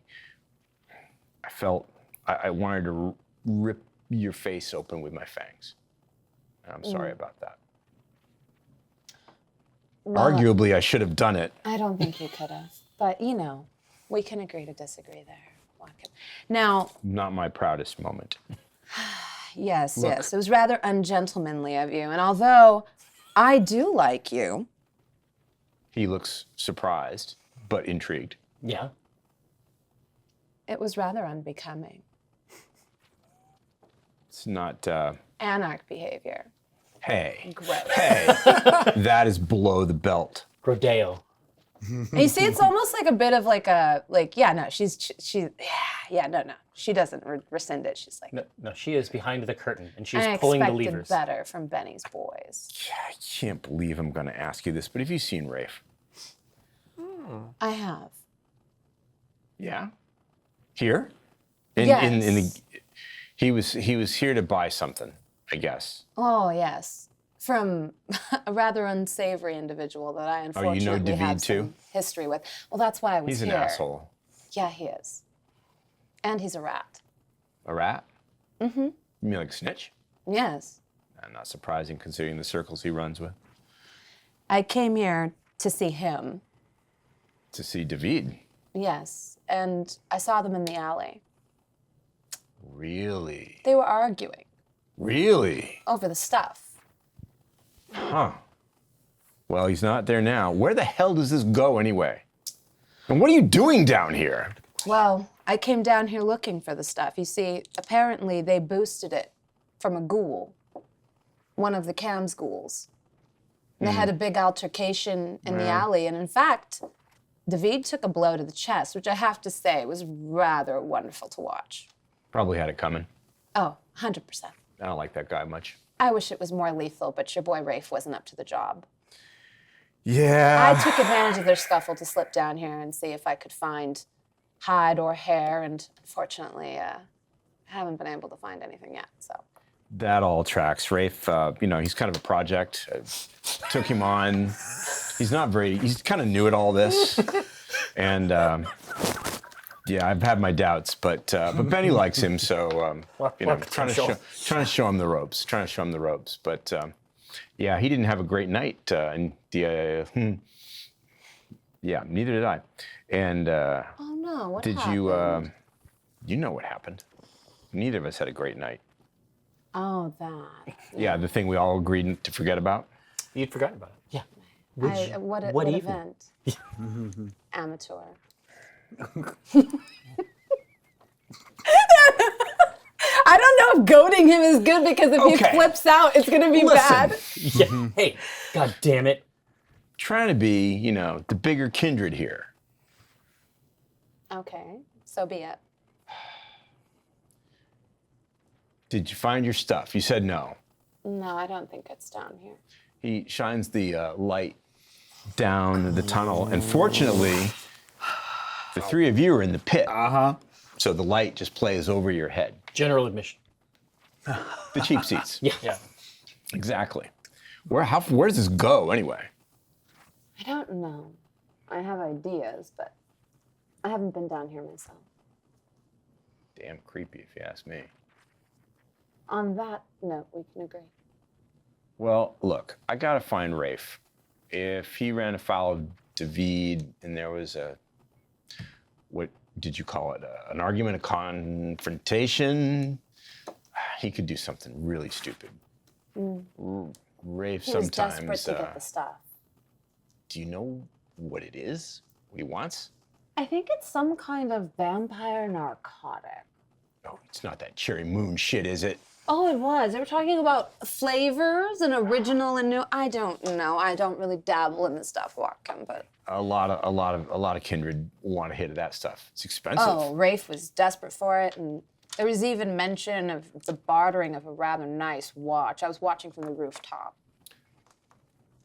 felt I wanted to rip your face open with my fangs. And I'm sorry about that. Well, Arguably, I should have done it. I don't think you could have. But, we can agree to disagree there. Watkin. Now, Not my proudest moment. yes, it was rather ungentlemanly of you. And although I do like you, He looks surprised, but intrigued. Yeah. it was rather unbecoming. It's not, Anarch behavior. hey, Gross. hey, that is below the belt. Rodeo. And you see, it's almost like a bit of she doesn't rescind it. She's like, No, she is behind the curtain and she's I pulling the expected levers. better from Benny's boys. I can't believe I'm going to ask you this, but have you seen Rafe? I have. Yeah. Here? Yes. He was here to buy something, I guess. Oh, yes. From a rather unsavory individual that I unfortunately David have too? some history with. Well, that's why I was He's here. an asshole. Yeah, he is. And he's a rat. A rat? Mm-hmm. You mean like a snitch? Yes. Not surprising considering the circles he runs with. I came here to see him. To see David. Yes. And I saw them in the alley. Really? They were arguing Really? over the stuff. Huh. Well, he's not there now. Where the hell does this go anyway? And what are you doing down here? Well, I came down here looking for the stuff. You see, apparently they boosted it from a ghoul, one of the Cam's ghouls. And they had a big altercation in the alley, and in fact, David took a blow to the chest, which I have to say was rather wonderful to watch. Probably had it coming. Oh, 100%. I don't like that guy much. I wish it was more lethal, but your boy Rafe wasn't up to the job. Yeah. I took advantage of their scuffle to slip down here and see if I could find hide or hair, and unfortunately, I haven't been able to find anything yet, so. That all tracks. Rafe, he's kind of a project. I took him on. He's kind of new at all this. And I've had my doubts, but Benny likes him, so trying to show him the ropes. But he didn't have a great night, and neither did I. And Oh no, what did happened? you You know what happened. Neither of us had a great night. Oh, that. Yeah, the thing we all agreed to forget about. You'd forgotten about it. Yeah. What even? event? Amateur. I don't know if goading him is good because if he Okay. flips out, it's going to be bad. Yeah. Hey, god damn it. Trying to be, you know, the bigger kindred here. Okay, so be it. Did you find your stuff? You said no. No, I don't think it's down here. He shines the light down the tunnel, and fortunately, the three of you are in the pit. So the light just plays over your head. General admission. The cheap seats. Yeah. Exactly. Where does this go anyway? I don't know. I have ideas, but I haven't been down here myself. Damn creepy, if you ask me. On that note, we can agree. Well, look, I gotta find Rafe. If he ran afoul of David and there was what did you call it? An argument, a confrontation? He could do something really stupid. Rafe He was sometimes. desperate to get the stuff. Do you know what it is? What he wants? I think it's some kind of vampire narcotic. Oh, it's not that cherry moon shit, is it? Oh, it was. They were talking about flavors and original and new. I don't know. I don't really dabble in the stuff, Walken, but. A lot of kindred want a hit of that stuff. It's expensive. Oh, Rafe was desperate for it, and there was even mention of the bartering of a rather nice watch. I was watching from the rooftop.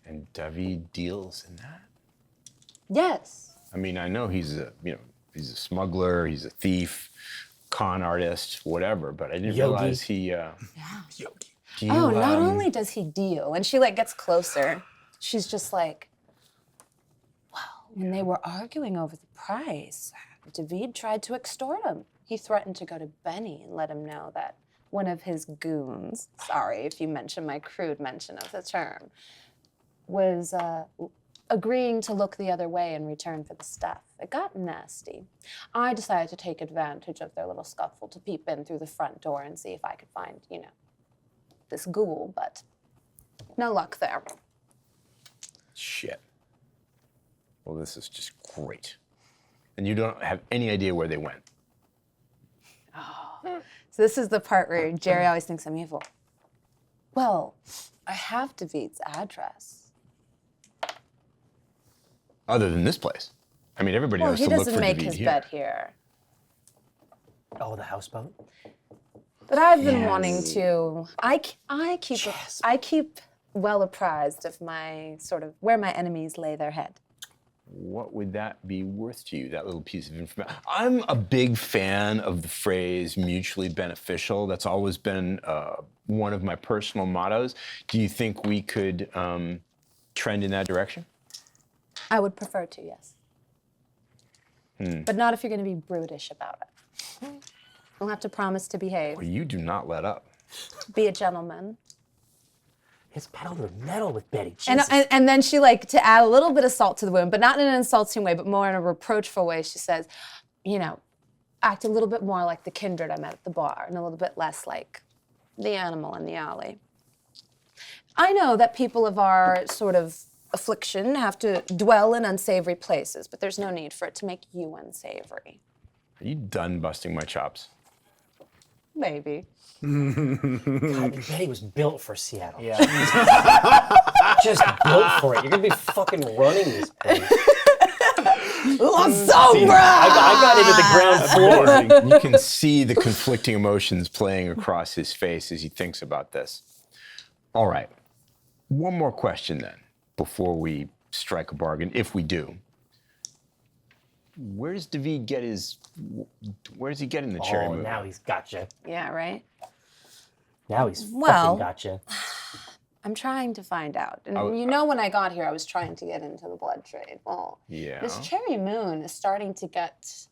And David deals in that? Yes. I mean, I know he's a smuggler, he's a thief, con artist, whatever, but I didn't realize he Do you, Oh, not only does he deal, and she gets closer, she's just like, well, when they were arguing over the price, David tried to extort him. He threatened to go to Benny and let him know that one of his goons, sorry if you mention my crude mention of the term, was agreeing to look the other way in return for the stuff. It got nasty. I decided to take advantage of their little scuffle to peep in through the front door and see if I could find, this ghoul, but no luck there. Shit. Well, this is just great. And you don't have any idea where they went. So this is the part where Jerry always thinks I'm evil. Well, I have David's address. Other than this place. I mean, everybody Well, knows he to look doesn't for make David his here. bed here. Oh, the houseboat? But I've been wanting to. I keep well apprised of my where my enemies lay their head. What would that be worth to you, that little piece of information? I'm a big fan of the phrase mutually beneficial. That's always been one of my personal mottos. Do you think we could trend in that direction? I would prefer to, yes. But not if you're going to be brutish about it. You'll have to promise to behave. Well, you do not let up. Be a gentleman. It's pedal to the metal with Betty. And then she, to add a little bit of salt to the wound, but not in an insulting way, but more in a reproachful way, she says, act a little bit more like the kindred I met at the bar, and a little bit less like the animal in the alley. I know that people of our sort of affliction have to dwell in unsavory places, but there's no need for it to make you unsavory. Are you done busting my chops? Maybe. God, Betty was built for Seattle. Yeah. Just built for it. You're gonna be fucking running this place. Lasombra! I got into the ground floor. You can see the conflicting emotions playing across his face as he thinks about this. All right. One more question then, before we strike a bargain, if we do. Where does David get where's he getting the cherry Oh, moon? now he's gotcha. Yeah, right? Now he's Well- fucking gotcha. I'm trying to find out. And Oh, when I got here, I was trying to get into the blood trade. Well, Yeah. this cherry moon is starting to get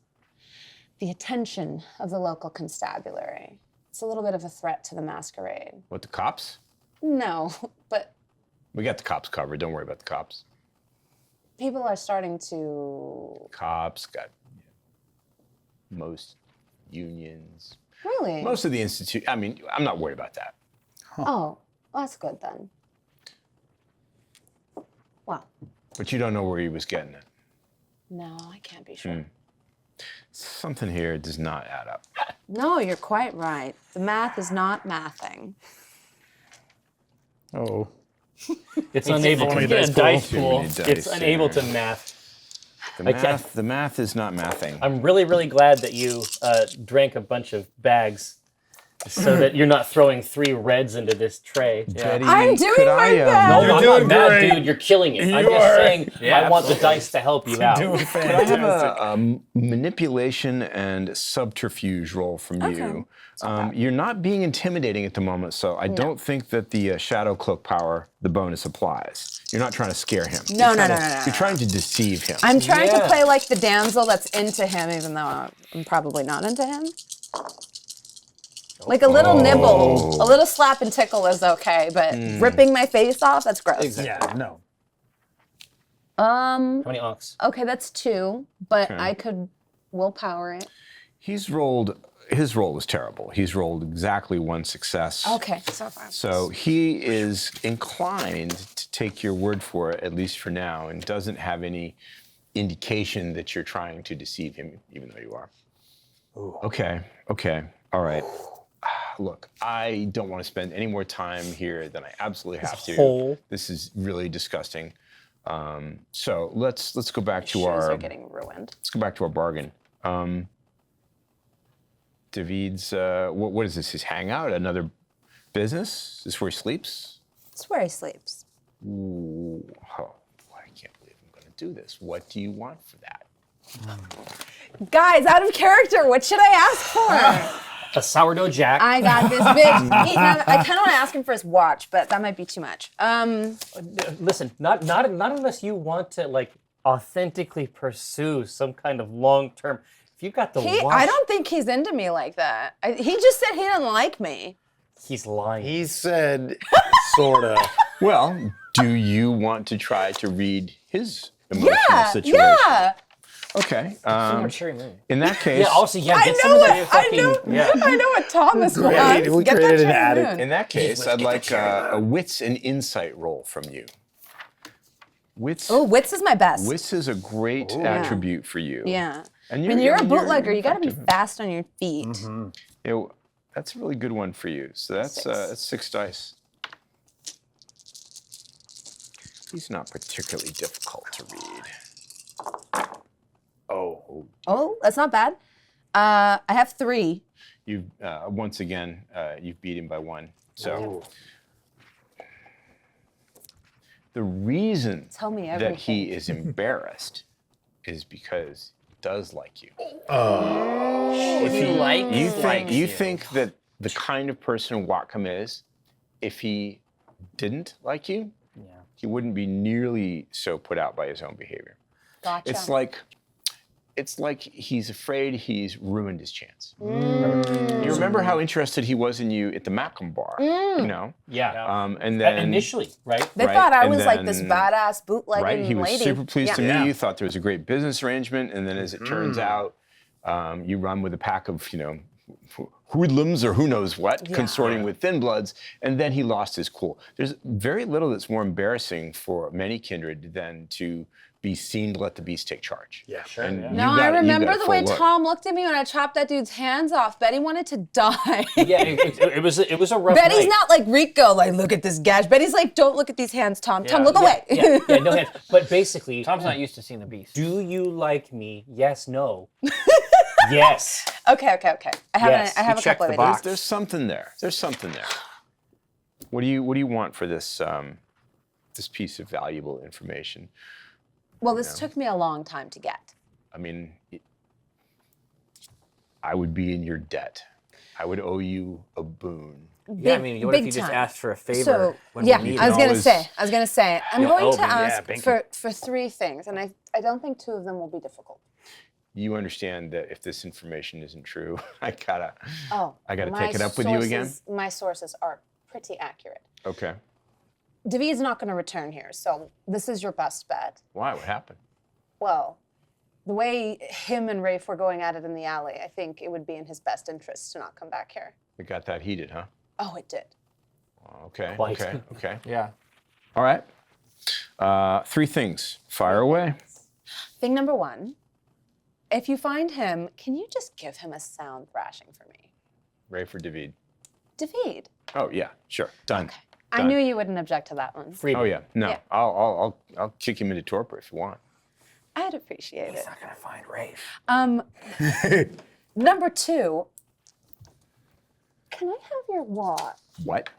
the attention of the local constabulary. It's a little bit of a threat to the masquerade. What, the cops? No, but We got the cops covered. Don't worry about the cops. people are starting to... Cops got most unions. Really? Most of the institute. I mean, I'm not worried about that. Oh, well, that's good then. Wow. But you don't know where he was getting it. No, I can't be sure. Something here does not add up. No, you're quite right. The math is not mathing. Oh. It's unable to only get a dice dice Too pool. many dice It's unable to here. math. The math is not mathing. I'm really, really glad that you drank a bunch of bags so that you're not throwing 3 reds into this tray. Betty, I'm doing could my I, best. No, You're I'm doing not mad, great. dude. You're killing it. I'm You just are. saying Yeah, I want the dice to help you out. Doing Could I have fantastic. a manipulation and subterfuge roll from you? You're not being intimidating at the moment, so I don't think that the shadow cloak power, the bonus applies. You're not trying to scare him. No, no, no, You're trying to deceive him. I'm trying to Yeah. play like the damsel that's into him, even though I'm probably not into him. Like a little nibble, a little slap and tickle is okay, but ripping my face off, that's gross. Yeah, no. How many onks? Okay, that's 2, but Okay. I could willpower it. His roll was terrible. He's rolled exactly 1 success. Okay, so far. So he is inclined to take your word for it, at least for now, and doesn't have any indication that you're trying to deceive him, even though you are. Okay, all right. Look, I don't want to spend any more time here than I absolutely have to. hole. This is really disgusting. So let's go back to Shoes our are getting ruined. bargain. David's what is this? His hangout? Another business? Is this where he sleeps? It's where he sleeps. Ooh, oh, boy, I can't believe I'm going to do this. What do you want for that? Guys, out of character, what should I ask for? A sourdough jack. I got this bitch. I kind of want to ask him for his watch, but that might be too much. Listen, not unless you want to like authentically pursue some kind of long-term. If you got the watch, I don't think he's into me like that. He just said he didn't like me. he's lying. He said, sorta. Well, do you want to try to read his emotional situation? Yeah. Okay. More cherry moon. In that case, yeah. Also, yeah. I Get know some of what the fucking. I know. I know what Thomas wants. we Get that created an cherry addict. moon. in that case, I'd like a wits and insight roll from you. Wits. Oh, wits is my best. Wits is a great attribute for you. Yeah. And When you're a I mean, bootlegger, you got to be effective. fast on your feet. You know, that's a really good one for you. So that's 6 dice. He's not particularly difficult to read. Oh, that's not bad. I have 3. You once again you've beat him by 1. So the reason Tell me that he everything. is embarrassed is because he does like you. If you like, You think that the kind of person Whatcom is, if he didn't like you, he wouldn't be nearly so put out by his own behavior. Gotcha. It's like he's afraid he's ruined his chance. You remember how interested he was in you at the Macklem bar, you know? Yeah. And then Initially, right? They right, thought I and was like this then- badass bootlegging right? He was lady. super pleased to Yeah. meet you, thought there was a great business arrangement, and then as it turns out, you run with a pack of, hoodlums or who knows what, consorting with thin bloods, and then he lost his cool. There's very little that's more embarrassing for many kindred than to be seen to let the beast take charge. Yeah, sure. And Yeah. you No, got I it- you remember got a the full way look. Tom looked at me when I chopped that dude's hands off. Betty wanted to die. Yeah. It was a rough Betty's night. not like Rico, like, look at this gash. Betty's like, don't look at these hands, Tom. Tom, look away. Yeah, no hands. But basically, Tom's not used to seeing the beast. do you like me? Yes, no. Yes. Okay. I have, Yes, I have you a checked couple the of box. ideas. There's something there. There's something there. What do you want for this this piece of valuable information? Well, this took me a long time to get. I mean, I would be in your debt. I would owe you a boon. Yeah, I mean, what if big you just time. asked for a favor So, when yeah, we need I was it? gonna always- say, I'm going oh, to yeah, ask thank for 3 things, and I don't think 2 of them will be difficult. You understand that if this information isn't true, I gotta Oh, take my it up with you again? My sources are pretty accurate. Okay. David's not going to return here, so this is your best bet. Why? What happened? Well, the way him and Rafe were going at it in the alley, I think it would be in his best interest to not come back here. It got that heated, huh? Oh, it did. Okay. Quite. Okay. Yeah. All right. 3 things. Fire away. Thing number 1, if you find him, can you just give him a sound thrashing for me? Ray for David. David. Oh yeah, sure. Done. I Done. knew you wouldn't object to that one. Freedom. Oh yeah. No. Yeah. I'll kick him into torpor if you want. I'd appreciate it. Not gonna find Rafe. Number 2, can I have your watch? What?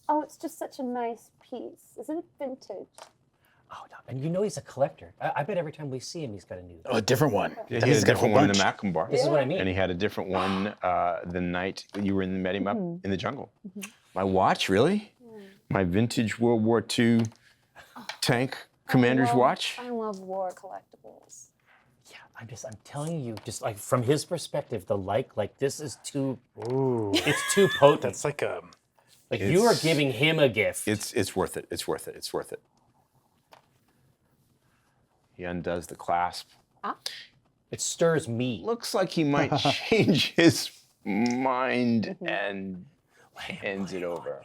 Oh, it's just such a nice piece. Isn't it vintage? Oh, no. And you know he's a collector. I bet every time we see him, he's got a new. Oh, a different one. Yeah, That he means had a he's got different whole one in the bunch. Macum bar. This is what I mean. And he had a different one the night you were met him up in the jungle. My watch, really? My vintage World War II tank commander's watch? I love war collectibles. Yeah, I'm telling you, just like from his perspective, like this is too. Ooh. It's too potent. That's like a. Like you are It's- giving him a gift. It's worth it. It's worth it. It's worth it. He undoes the clasp. It stirs me. Looks like he might change his mind and hands it over.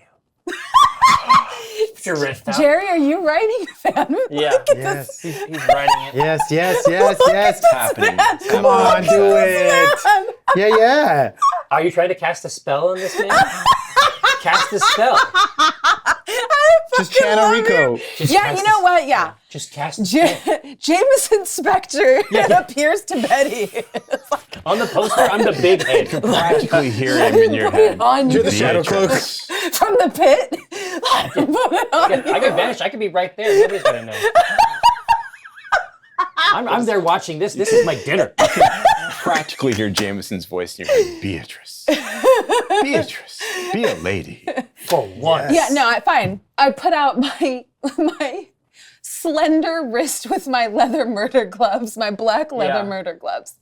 Put your wrist out. Jerry, are you writing a fan? Yeah. Yes. He's writing it. Yes, yes, yes, yes. Happening. Come on, do it. Yeah, yeah. Are you trying to cast a spell on this man? Cast a spell. Just channel Rico. Just Yeah, cast you know what? Yeah. Just cast a spell. Jameson Spectre appears to Betty. On the poster, I'm the big head. Practically hear him in your head. on you You're the shadow cloak. from the pit. Put it on I could vanish. I could be right there. Nobody's gonna know. I'm there watching this. This is my dinner. Practically hear Jamison's voice in your head. Beatrice. Beatrice. Be a lady. For once. Yeah, no, fine. I put out my slender wrist with my leather murder gloves, my black leather Yeah. murder gloves.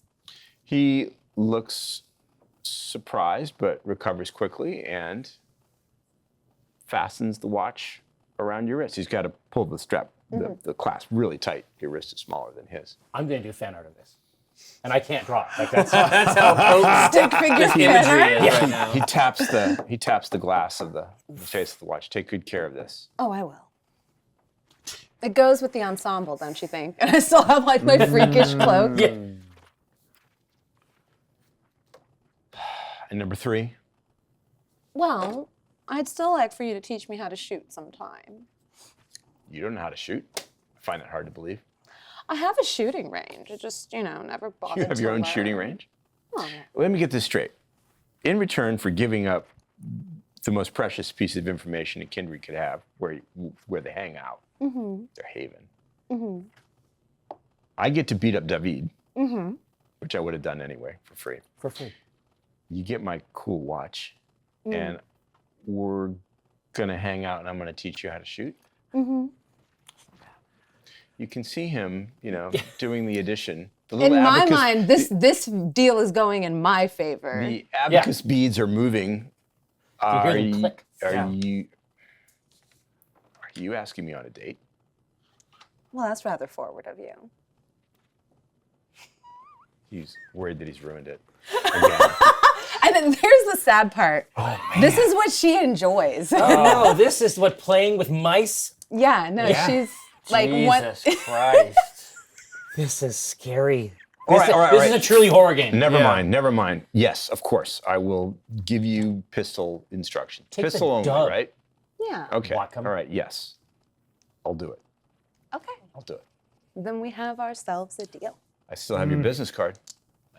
He looks surprised, but recovers quickly and fastens the watch around your wrist. He's got to pull the strap, the clasp really tight. Your wrist is smaller than his. I'm gonna do fan art of this, and I can't draw. Like that's That's how potent Stick figure this imagery fan is art? right now. He taps the glass of the face of the watch. Take good care of this. Oh, I will. It goes with the ensemble, don't you think? And I still have like my freakish cloak. Yeah. And number 3, Well, I'd still like for you to teach me how to shoot sometime. you don't know how to shoot. I find that hard to believe. I have a shooting range. I just, never bothered You have your to own learn. shooting range? Oh, yeah. Let me get this straight. In return for giving up the most precious piece of information a kindred could have, where they hang out, their haven, I get to beat up David, which I would have done anyway for free. For free. You get my cool watch, and we're gonna hang out, and I'm gonna teach you how to shoot. You can see him, doing the addition. The In little my abacus- mind, this deal is going in my favor. The abacus beads are moving. hear them click. Are you asking me on a date? Well, that's rather forward of you. He's worried that he's ruined it. Again. And then here's the sad part. This is what she enjoys. Oh no, this is what playing with mice. Yeah, no, Yeah. she's like one. Jesus Christ. This is scary. All This, right, all right, this all is a right. truly horror game. Never mind. Yes, of course. I will give you pistol instruction. Take the Pistol only, dub. right? Yeah. Okay. Wacom. All right, yes. I'll do it. Okay. I'll do it. Then we have ourselves a deal. I still have your business card.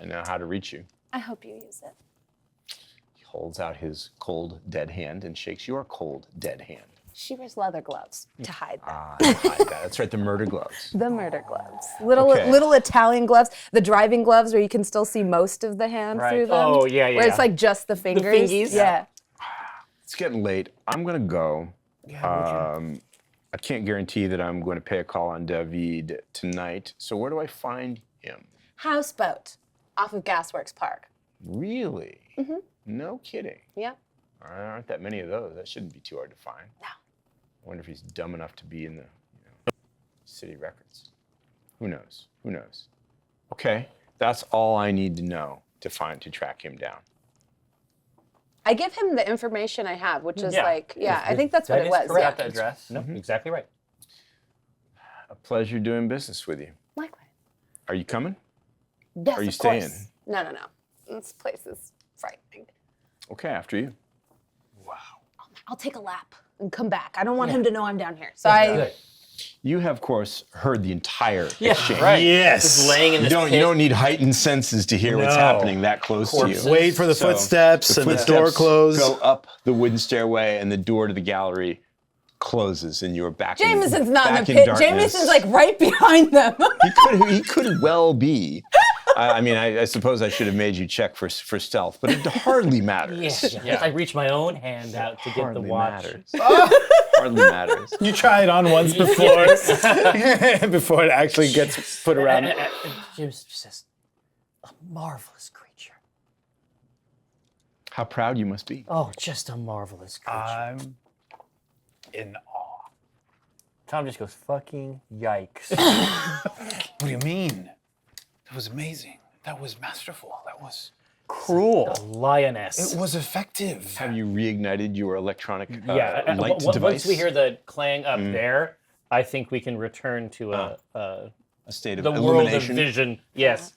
I know how to reach you. I hope you use it. He holds out his cold, dead hand and shakes your cold, dead hand. She wears leather gloves to hide that. I hide that. That's right, the murder gloves. The murder gloves. Little Okay. little Italian gloves. The driving gloves where you can still see most of the hand Right. through them. Oh, yeah, Where it's yeah. like just the fingers. fingies? Yeah. It's getting late. I'm going to go. I can't guarantee that I'm going to pay a call on David tonight. So where do I find him? Houseboat off of Gasworks Park. Really? No kidding. Yep. There aren't that many of those. That shouldn't be too hard to find. No. I wonder if he's dumb enough to be in the city records. Who knows? Who knows? Okay, that's all I need to know to track him down. I give him the information I have, which is Yeah. I think that's what That it is was. correct. Yeah. The address. No, exactly right. A pleasure doing business with you. Likewise. Are you coming? Yes, Are you of course. staying? No. This place is frightening. Okay, after you. I'll take a lap and come back. I don't want him to know I'm down here. So Good. You have, of course, heard the entire exchange. Right. Yes. Just laying in You this don't, pit. you don't need heightened senses to hear what's No. happening that close Corpses. to you. Wait for the So, footsteps and the door footsteps close. Go up the wooden stairway, and the door to the gallery closes, and you're back. Jamison's not in back the pit. darkness. Jamison's like right behind them. He could well be. I mean, I suppose I should have made you check for stealth, but it hardly matters. Yeah. I reach my own hand out to get the Hardly watch. matters. Hardly matters. You try it on once before, before it actually gets put around. James just says, a marvelous creature. How proud you must be. Oh, just a marvelous creature. I'm in awe. Tom just goes, fucking yikes. What do you mean? That was amazing. That was masterful. That was. Cruel. A lioness. It was effective. Have you reignited your electronic light Once device? we hear the clang up there, I think we can return to a state of the world of illumination. vision. Yes.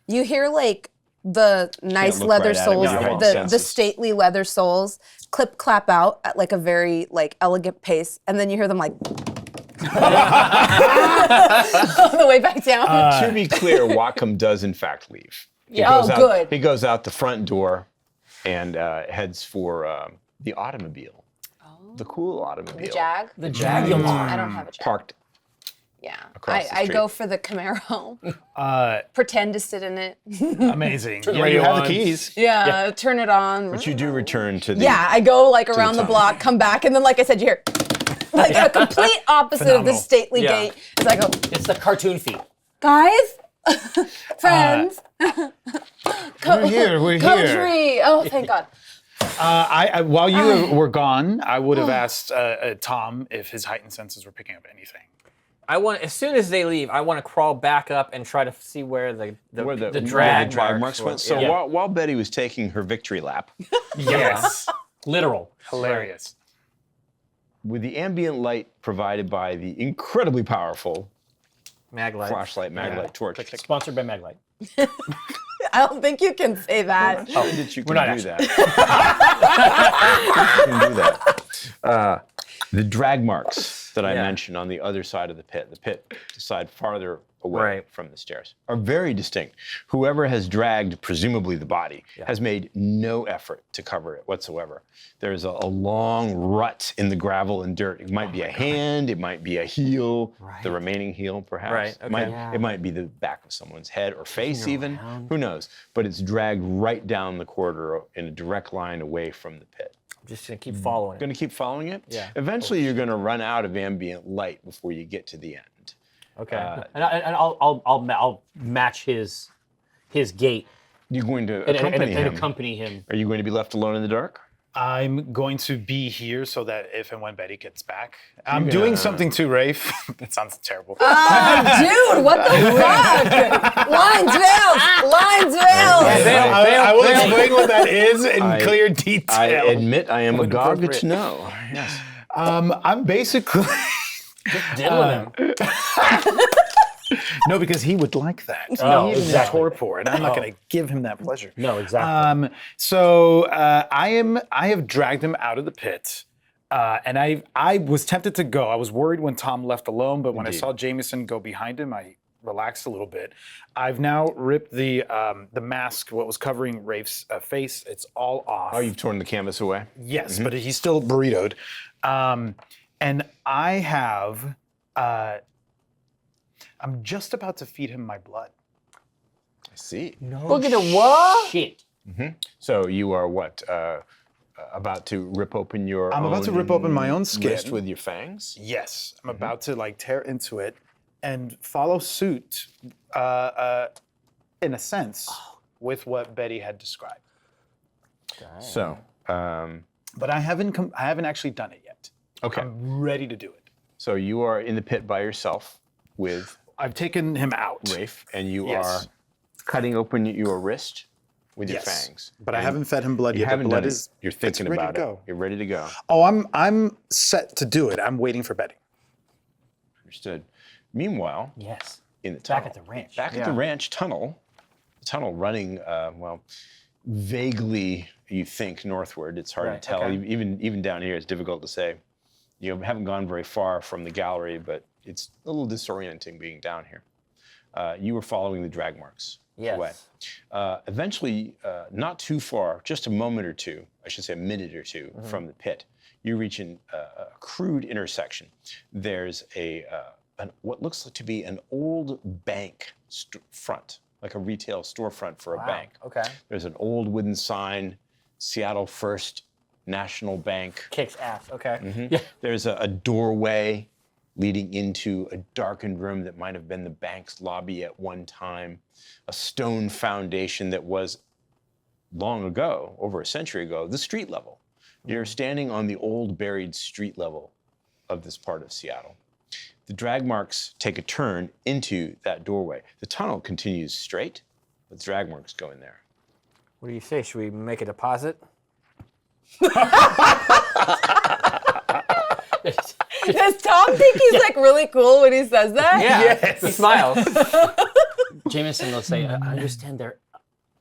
You hear like the nice look leather right at it soles, with your the senses. stately leather soles, clip clap out at like a very like elegant pace, and then you hear them like on the way back down. To be clear, Whatcom does in fact leave. He Yeah. goes Oh, out, good. He goes out the front door and heads for the automobile. The cool automobile. The Jag. The Jaguar. I don't have a Jag. Parked. Yeah. across the I street. go for the Camaro. Pretend to sit in it. Amazing. Yeah, you radio have the on. keys. Yeah, turn it on. But you do return to the. Yeah, I go like around the tunnel. block, come back, and then like I said, you hear like a complete opposite of the Phenomenal. stately Yeah. gait. As I go, It's the cartoon feet. guys, friends, We're here. We're here. country. Oh, thank God. While you were gone, I would have asked Tom if his heightened senses were picking up anything. I want, as soon as they leave, I want to crawl back up and try to see where the Where the drag drag marks went. were. So Yeah. while Betty was taking her victory lap, Yes. Literal. Hilarious. with the ambient light provided by the incredibly powerful Maglite. flashlight maglite torch, Sponsored by Maglite. I don't think you can say that. that you can not do that. You can do that. The drag marks that I Yeah. mentioned on the other side of the pit side farther away Right. from the stairs, are very distinct. Whoever has dragged, presumably the body, has made no effort to cover it whatsoever. There's a long rut in the gravel and dirt. It might be a hand, it might be a heel, the remaining heel perhaps. Right, okay. It might be the back of someone's head or face even. Who knows? But it's dragged right down the corridor in a direct line away from the pit. I'm just going to keep following Going it. to keep following it? Yeah. Eventually, you're going to run out of ambient light before you get to the end. Okay. And I'll match his gait You're going to and accompany him. accompany him. Are you going to be left alone in the dark? I'm going to be here so that if and when Betty gets back, I'm doing something to Rafe. That sounds terrible. Dude, what the fuck? Lines veiled. I will explain what that is in clear I detail. admit I am agog appropriate. to know. Yes. I'm basically Diddling him. no, because he would like that. No, He's exactly. a torpor, and I'm not going to give him that pleasure. No, exactly. So I have dragged him out of the pit, and I was tempted to go. I was worried when Tom left alone, but when I saw Jamison go behind him, I relaxed a little bit. I've now ripped the mask, what was covering Rafe's face. It's all off. Oh, you've torn the canvas away? Yes, but he's still burritoed. And I have, I'm just about to feed him my blood. I see. Look at the what? Shit. So you are what? About to rip open your I'm about to rip open my own skin. wrist with your fangs? Yes, I'm about to like tear into it and follow suit, in a sense, with what Betty had described. So, But I haven't actually done it yet. okay. I'm ready to do it. So you are in the pit by yourself with I've taken him out. Rafe, and you Yes. are cutting open your wrist with your Yes. fangs. But I And haven't fed him blood You yet. haven't The blood done it. is. You're thinking ready to about it. go. You're ready to go. Oh, I'm set to do it. I'm waiting for Betty. Understood. Meanwhile, Yes. in the tunnel, Back at the ranch. Back at the ranch tunnel, the tunnel running, vaguely, you think northward. It's hard Right, to tell. okay. Even down here, it's difficult to say. You haven't gone very far from the gallery, but it's a little disorienting being down here. You were following the drag marks Yes. away. Eventually, not too far, just a moment or two, I should say a minute or two from the pit, you reach a crude intersection. There's what looks to be an old bank front, like a retail storefront for a bank. Okay. There's an old wooden sign, Seattle First National Bank. Kicks ass. Okay. Yeah. There's a doorway leading into a darkened room that might have been the bank's lobby at one time, a stone foundation that was long ago, over a century ago, the street level. You're standing on the old buried street level of this part of Seattle. The drag marks take a turn into that doorway. The tunnel continues straight, but the drag marks go in there. What do you say? Should we make a deposit? Does Tom think he's like really cool when he says that? Yeah. He smiles. Jamison will say, I understand they're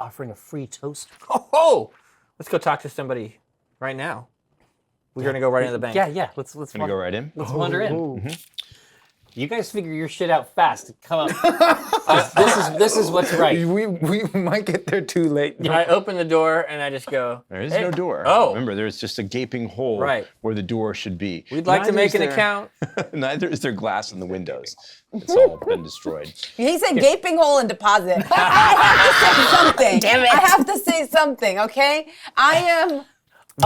offering a free toast. Oh, let's go talk to somebody right now. We're gonna go right into the bank. Yeah. Let's Gonna go right in? Let's wander in. You guys figure your shit out fast. Come on. This is what's right. We might get there too late. I open the door and I just go. There is "Hey." no door. Oh. Remember, there's just a gaping hole Right. where the door should be. We'd like to Neither make is an there- account. Neither is there glass in the windows. It's all been destroyed. He said gaping hole and deposit. I have to say something. Damn it. I have to say something, okay? I am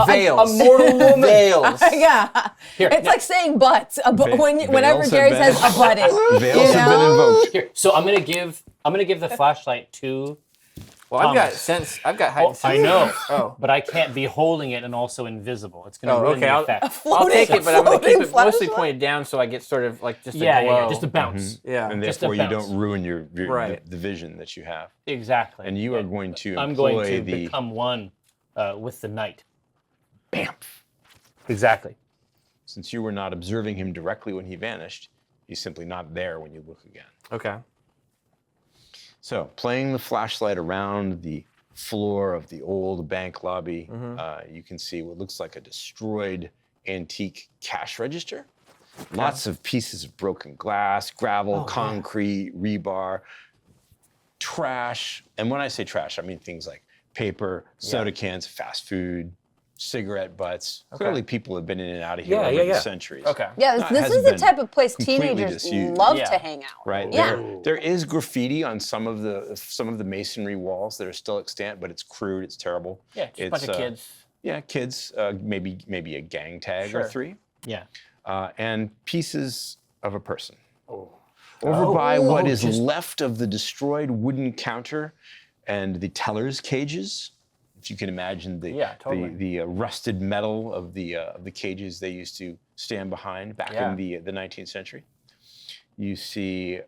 Veils. a mortal woman. Veils. Yeah. It's like saying but. Whenever veils Gary have says a butted. Veils have been invoked. Here, so I'm gonna give the flashlight to. Well, I've got Thomas. sense. I've got heightened I sense. know, Oh. but I can't be holding it and also invisible. It's gonna Oh, ruin okay. the I'll effect. I'll take it, but I'm gonna keep floating it mostly flashlight? pointed down so I get sort of like just a Yeah, glow. just a bounce. Yeah. And Just a therefore, you bounce. don't ruin your Right. the vision that you have. Exactly. And you are going to I'm employ going to the become one with the night. Bam. Exactly. Since you were not observing him directly when he vanished, he's simply not there when you look again. Okay. So, playing the flashlight around the floor of the old bank lobby, you can see what looks like a destroyed antique cash register. Lots of pieces of broken glass, gravel, concrete, rebar, trash. And when I say trash, I mean things like paper, soda cans, fast food, cigarette butts. Clearly, people have been in and out of here Yeah, over yeah, the yeah. centuries. Okay. Yeah, No, it this hasn't is the been type of place completely teenagers disused. love Yeah. to hang out. Right. Yeah. There is graffiti on some of the masonry walls that are still extant, but it's crude. It's terrible. Yeah, just a bunch of kids. Yeah, kids. Maybe a gang tag or Sure. three, Yeah. and pieces of a person. Over by what is left of the destroyed wooden counter and the teller's cages. If you can imagine Yeah, totally. the rusted metal of the cages they used to stand behind back Yeah. in the 19th century. You see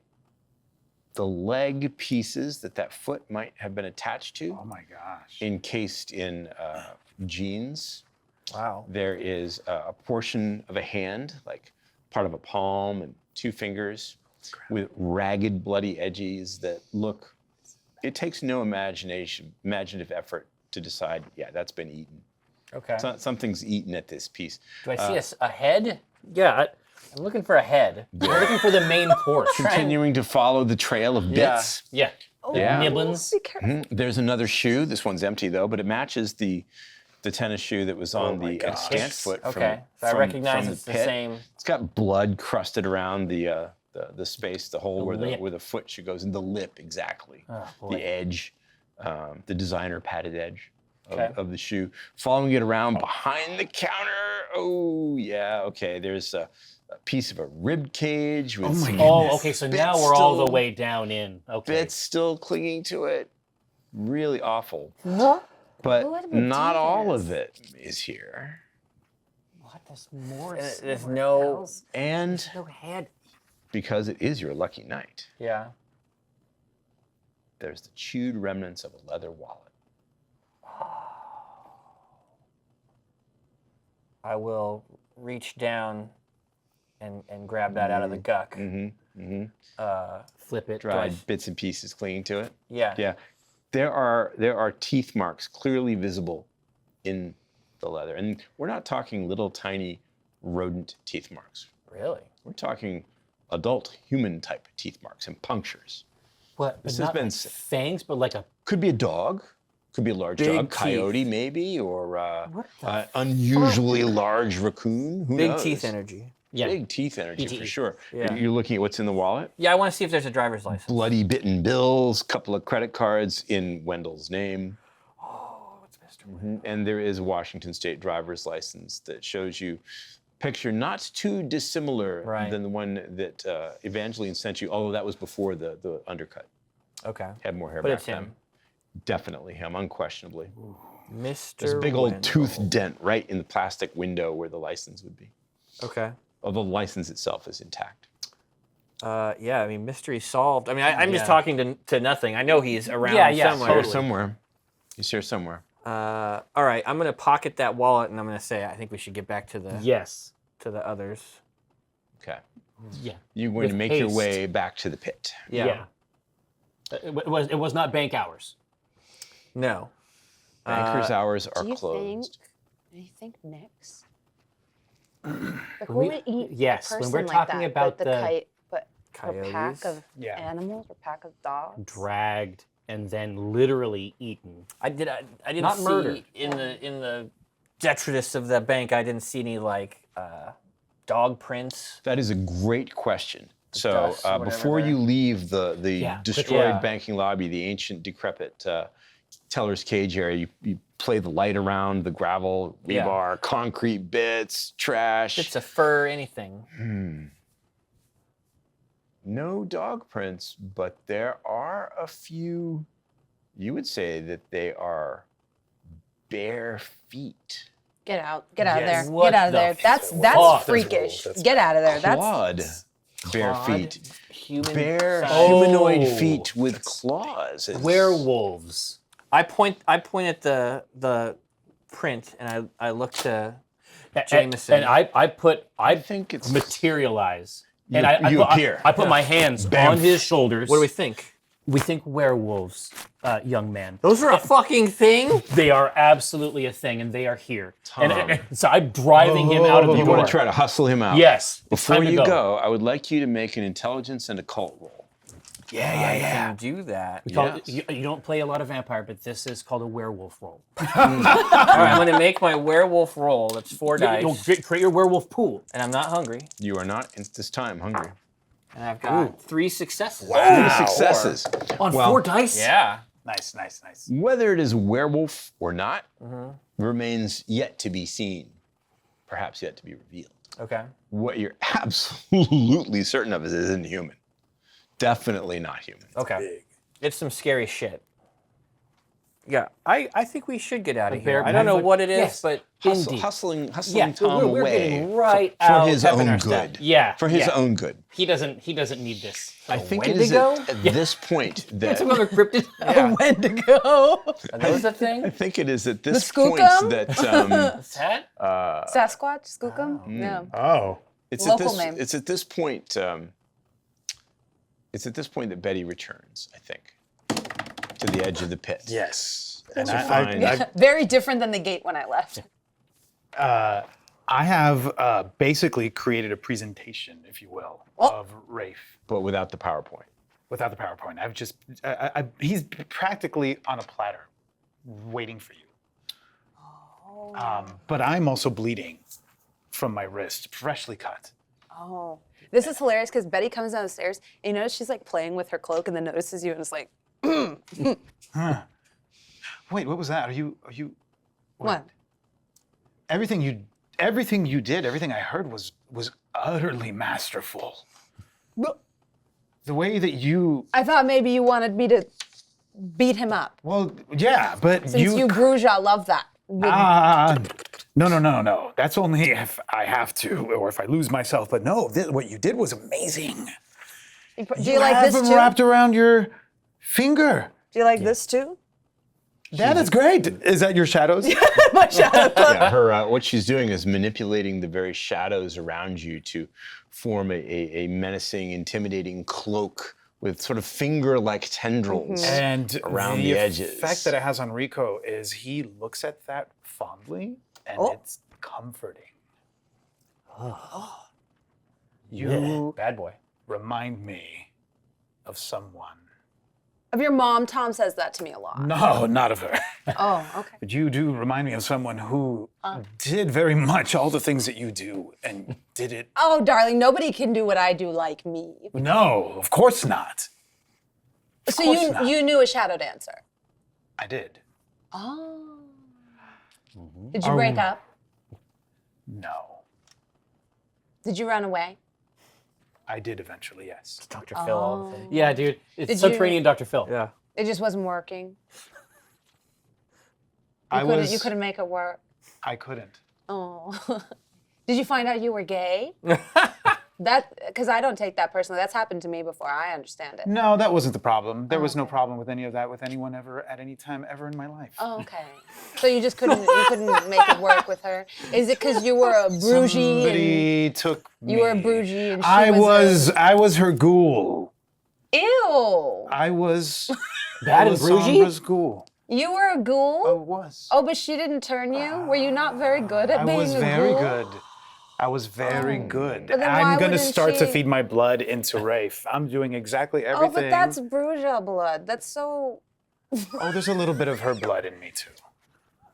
the leg pieces that foot might have been attached to, Oh my gosh. encased in jeans. Wow. There is a portion of a hand, like part of a palm and two fingers, with ragged, bloody edges that look. It takes no imaginative effort to decide. Yeah, that's been eaten. Okay. Something's eaten at this piece. Do I see a head? Yeah. I'm looking for a head. I'm looking for the main course. Continuing to follow the trail of Yeah. bits. Yeah. Yeah. Nibblins. Be careful. There's another shoe. This one's empty though, but it matches the tennis shoe that was on the extant foot. Okay. So I from recognize the it's the pit. same. It's got blood crusted around the space, the hole where lip. the foot should goes in the lip exactly. Oh, boy. The edge, the designer padded edge Okay. of the shoe. Following it around behind the counter. Oh yeah, okay. There's a piece of a rib cage with some Oh, okay. So now bits we're all the still- way down in. Okay. bits still clinging to it. Really awful. What? But Why would we not do all this? of it is here. What? There's more. There's somewhere no- else. And No head. because it is your lucky night, Yeah. there's the chewed remnants of a leather wallet. I will reach down and grab that out of the guck. Flip it. Dried bits and pieces clinging to it. Yeah. Yeah. There are teeth marks clearly visible in the leather. And we're not talking little tiny rodent teeth marks. Really? We're talking adult human type teeth marks and punctures. What? This Not has been like fangs, but like a Could be a dog. Could be a large Big dog, coyote teeth. maybe, or unusually large raccoon. Who Big knows? teeth energy. yeah. Big teeth energy for BTE. sure. Yeah. You're looking at what's in the wallet. Yeah, I want to see if there's a driver's license. Bloody bitten bills, couple of credit cards in Wendell's name. Oh, it's Mr. And there is a Washington State driver's license that shows you a picture not too dissimilar Right. than the one that Evangeline sent you, although that was before the undercut. Okay. Had more hair But back it's then. him. Definitely him, unquestionably. Mr. There's a big old Wendell. tooth dent right in the plastic window where the license would be. Okay. Although the license itself is intact. Yeah, I mean, mystery solved. I mean, I'm just Yeah. talking to nothing. I know he's around Yeah, somewhere. Here totally. somewhere. He's here somewhere. All right, I'm gonna pocket that wallet, and I'm gonna say I think we should get back to the Yes. others. Okay. Yeah. You're going With to make your haste. way back to the pit. Yeah. It was not bank hours. No. Banker's hours are Do you closed. think Nix? Before we eat yes, a when person we're like talking that, about but the kite, but a Coyotes? pack of Yeah. animals or pack of dogs. Dragged and then literally eaten. I didn't Not see murder. in the detritus of the bank. I didn't see any like dog prints. That is a great question. So dust, whatever before there. you leave the Yeah, destroyed yeah. banking lobby, the ancient decrepit teller's cage area, you play the light around, the gravel, Yeah. rebar, concrete bits, trash. It's a fur, anything. No dog prints, but there are a few, you would say that they are bare feet. Get out of there. What Get out of the there. That's fuck? freakish. Get out of there. Clawed bare Clawed feet. Human. Bare size. humanoid Oh. feet with claws. Werewolves. I point at the print, and I look to Jamison. And I think it's materialize. You- And I you put, appear. I put my hands on his shoulders. What do we think? We think werewolves, young man. Those are a fucking thing. They are absolutely a thing, and they are here. And so I'm driving him out of the You door. want to try to hustle him out. Yes. it's Before time to you go, I would like you to make an intelligence and occult roll. I can do that. We call it- Yes. you don't play a lot of vampire, but this is called a werewolf roll. All right, I'm gonna make my werewolf roll. That's 4 You'll dice, create your werewolf pool. and I'm not hungry. You are not at this time hungry. And I've got 3 successes. Three successes. On Well, 4 dice? Yeah. Nice, nice, nice. Whether it is a werewolf or not Mm-hmm. remains yet to be seen, perhaps yet to be revealed. Okay. What you're absolutely certain of is it isn't human. Definitely not human. Okay. It's some scary shit. Yeah, I think we should get out of here. bear I don't know bag? what it is, Yes. but Indeed. Hustling Yeah, Tom we're away getting right for out. his pepping own our step. good. Yeah, For his yeah. own good. He doesn't need this. I think it is Wendigo? at this point that Some other cryptid. Yeah. Wendigo. Are those a thing? I think it is at this The point skookum? that What's that? Sasquatch? Skookum? No. Oh. it's Local at this name. it's at this point it's at this point that Betty returns, I think, to the edge of the pit. Yes. And To I, find- Very different than the gate when I left. I have basically created a presentation, if you will, Oh. of Rafe but without the PowerPoint. without the PowerPoint. I've just, he's practically on a platter, waiting for you. But I'm also bleeding from my wrist, freshly cut. Oh. This is hilarious because Betty comes down the stairs and you notice she's like playing with her cloak and then notices you and is like, Wait, what was that? Are you? what? Everything you did, everything I heard was utterly masterful. The way that you, I thought maybe you wanted me to beat him up. well, yeah, but Since you Brujah love that. No. That's only if I have to, or if I lose myself. But no, what you did was amazing. Do you like this have too? them wrapped around your finger. Do you like this too? That is great. Is that your shadows? My shadow. Yeah, her what she's doing is manipulating the very shadows around you to form a menacing, intimidating cloak with sort of finger-like tendrils And around the edges. The effect that it has on Rico is he looks at that fondly, and it's comforting. You Bad boy. remind me of someone. Of your mom, Tom says that to me a lot. No, not of her. Oh, okay. But you do remind me of someone who did very much all the things that you do and did it. Oh, darling, nobody can do what I do like me. No, of course not. So course not. you knew a shadow dancer. I did. Oh. Did you break up? No. Did you run away? I did eventually, yes. Dr. Phil, all the things. Yeah, dude. It's Did subterranean Dr. Phil. Yeah. It just wasn't working. You couldn't make it work. I couldn't. Oh. Did you find out you were gay? Because I don't take that personally. That's happened to me before. I understand it. No, that wasn't the problem. There was no problem with any of that with anyone ever at any time ever in my life. Oh, okay. So you just couldn't make it work with her? Is it because you were a Brujah? Somebody took me. You were a Brujah and she I was her ghoul. Ew. I was Bad and Brujah? Lasombra's ghoul. You were a ghoul? I was. Oh, but she didn't turn you? Were you not very good at I being was a very ghoul? good. I was very good. But then why I'm going to wouldn't start to she- feed my blood into Rafe. I'm doing exactly Oh, everything. but that's Brujah blood. That's so... Oh, there's a little bit of her blood in me too.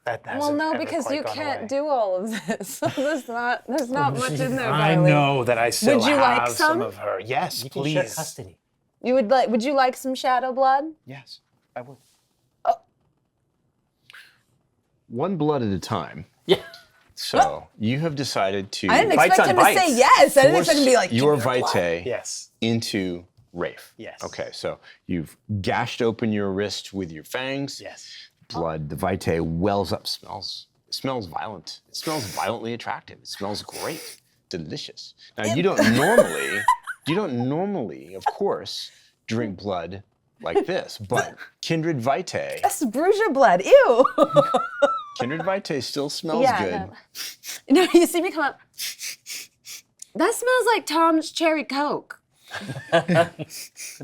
That Well, hasn't no, ever because quite you gone can't away. do all of this. there's not much in there, I darling. know that I still Would you like have some? of her. Yes, You can share please. custody. Would you like some shadow blood? Yes, I would. One blood at a time. Yeah. So you have decided to I didn't Bites expect on him to bites. say yes. I didn't expect him to be like, your "Give me blood." vitae Yes. into Rafe. Yes. Okay, so you've gashed open your wrist with your fangs. Yes. Blood, the vitae wells up, smells violent. It smells violently attractive. It smells great, delicious. Now you don't normally, of course, drink blood like this, but kindred vitae, That's Brujah blood. Ew. kindred vitae still smells Yeah, good. No, you see me come up. That smells like Tom's cherry Coke.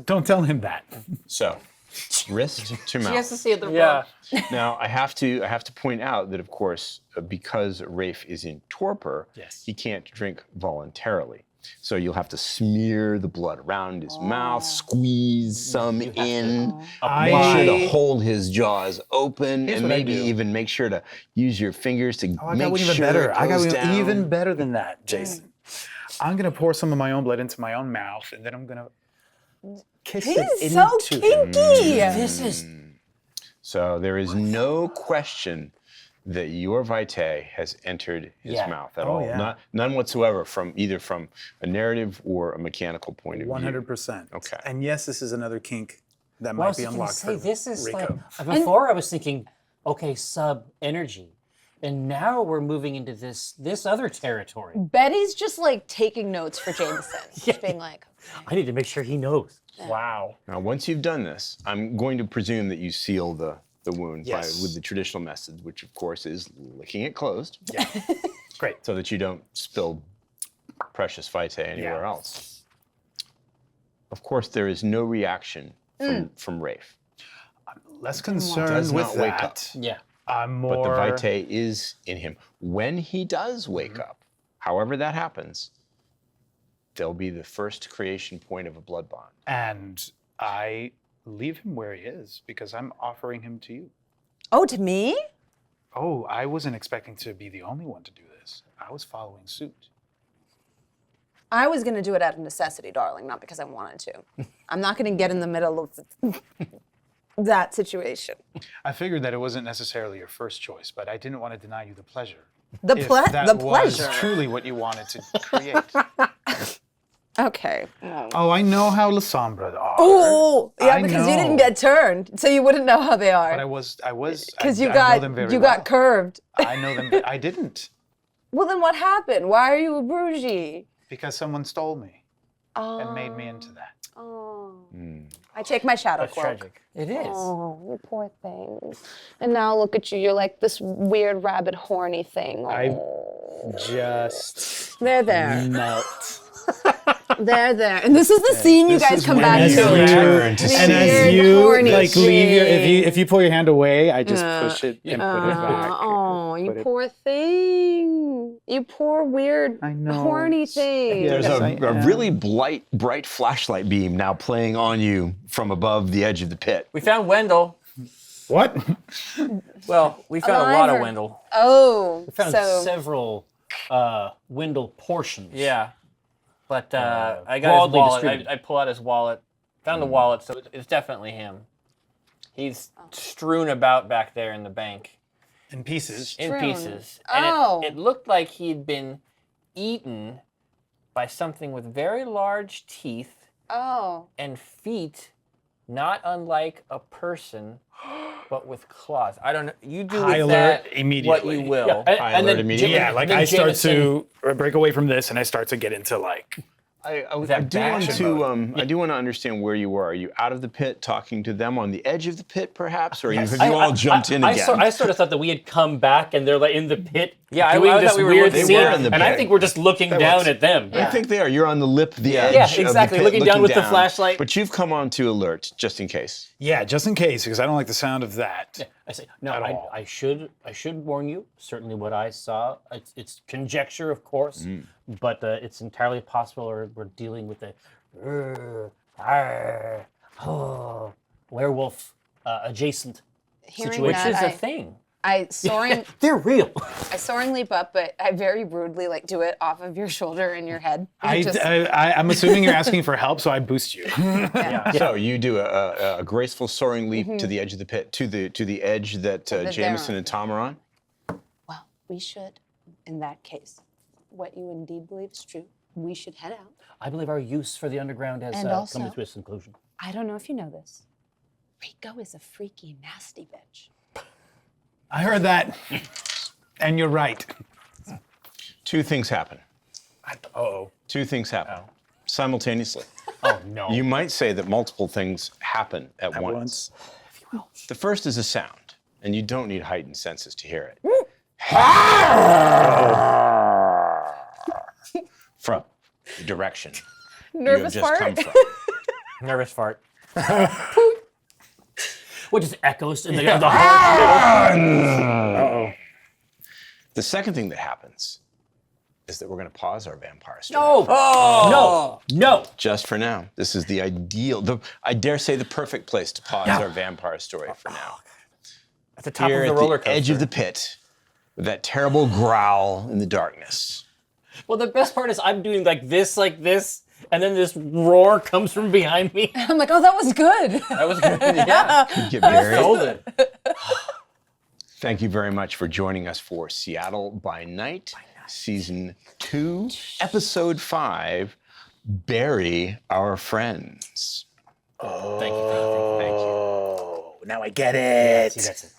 Don't tell him that. So, wrist to She has mouth. to see it the Yeah. Now I have to point out that of course because Rafe is in torpor, Yes. he can't drink voluntarily. So you'll have to smear the blood around his mouth, squeeze some in, make sure to hold his jaws open, and what I maybe do. even make sure to use your fingers to I make got even sure better. it I got goes down. even better than that, Jason. I'm gonna pour some of my own blood into my own mouth, and then I'm gonna kiss it He's so into kinky. This is So there is no question that your vitae has entered his Yeah. mouth at Oh, all. yeah. None whatsoever from either from a narrative or a mechanical point of view. 100%. Okay. And yes, this is another kink that Well, I might was be gonna unlocked say, for this is Rico. like before I was thinking, okay, sub energy, and now we're moving into this other territory. Betty's just like taking notes for Jamison. Just being like, I need to make sure he knows. Wow. Now, once you've done this, I'm going to presume that you seal the wound Yes. with the traditional method, which of course is licking it closed, Great. so that you don't spill precious vitae anywhere Yeah. else. Of course, there is no reaction from Rafe, Less concerned Does with not wake that. up. Yeah. I'm but more. the vitae is in him. When he does wake up, however that happens, there'll be the first creation point of a blood bond. And I leave him where he is because I'm offering him to you. oh, to me? Oh, I wasn't expecting to be the only one to do this. I was following suit. I was going to do it out of necessity, darling, not because I wanted to. I'm not going to get in the middle of that situation. I figured that it wasn't necessarily your first choice, but I didn't want to deny you the pleasure. The If ple- that the was pleasure. truly what you wanted to create. Okay. Oh, I know how Lasombra are. Oh, yeah, I because you didn't know. get turned, so you wouldn't know how they But are. because You know got them very you well. got curved. I know them. I didn't Well, then what happened? Why are you a Brujah? because someone stole me and made me into that. Oh. I take my shadow That's cloak. tragic. It is. Oh, you poor thing. And now look at you. You're like this weird rabbit horny thing. I just They're there. melt. They're there. And this is the scene you guys come back you to. return to The see. And as weird, you horny like leave your, scene. if you pull your hand away, I just push it and put it back. Oh, you Put it- poor thing. You poor weird I know. horny thing. There's Yes, a, I a am. really bright flashlight beam now playing on you from above the edge of the pit. We found Wendell. What? Well, we found a Alive lot of or- Wendell. Oh, Found so several Wendell portions. Yeah. But I got his broadly wallet. distributed. I pull out his wallet. Found the wallet, so it's definitely him. He's strewn about back there in the bank In pieces. in Strewn. pieces. And Oh. it looked like he'd been eaten by something with very large teeth oh. and feet, not unlike a person, but with claws. I don't know. You do High with alert that immediately. what you will. Yeah, High and alert then immediately. Yeah, like then I start Jamison- to break away from this and I start to get into like I that do want back to I do want to understand where you were. Are you out of the pit talking to them on the edge of the pit, perhaps, or have you all jumped in again? I sort of thought that we had come back and they're like in the pit Yeah, I doing thought this we were weird looking scene, They were in the and I pit. think we're just looking down was- at them. I think they are. You're on the lip, the edge. Yeah, of the exactly, pit, looking down with the flashlight. But you've come on to alert just in case. yeah, just in case because I don't like the sound of that. I say no. At all. I should warn you. Certainly, what I saw, it's conjecture, of course, but it's entirely possible we're dealing with a werewolf adjacent Hearing situation. Which that, is a thing. I soaring, They're real. I soaring leap up, but I very rudely like do it off of your shoulder and your head. I'm assuming you're asking for help, so I boost you. So you do a graceful soaring leap to the edge of the pit, to the edge that Jamison and Tom are on. Well, we should, in that case, what you indeed believe is true, we should head out. I believe our use for the underground has And also- come to its conclusion. I don't know if you know this. Rico is a freaky, nasty bitch. I heard that, and you're right. Two things happen. Oh, Two things happen simultaneously. Oh no! You might say that multiple things happen at once. The first is a sound, and you don't need heightened senses to hear it. From the direction Nervous you have just fart? come from. Nervous fart. What just echoes in the heart? The second thing that happens is that we're going to pause our vampire story. No! Just for now. This is the ideal, I dare say the perfect place to pause our vampire story for now. At the top Here of the at roller the coaster. edge of the pit, with that terrible growl in the darkness. Well, the best part is I'm doing like this, and then this roar comes from behind me. I'm like, oh, that was good. That was good. Yeah. Get buried. Sold it. Thank you very much for joining us for Seattle by Night, Season 2, Episode 5, Bury Our Friends. Thank you. oh, now I get it. See, that's it.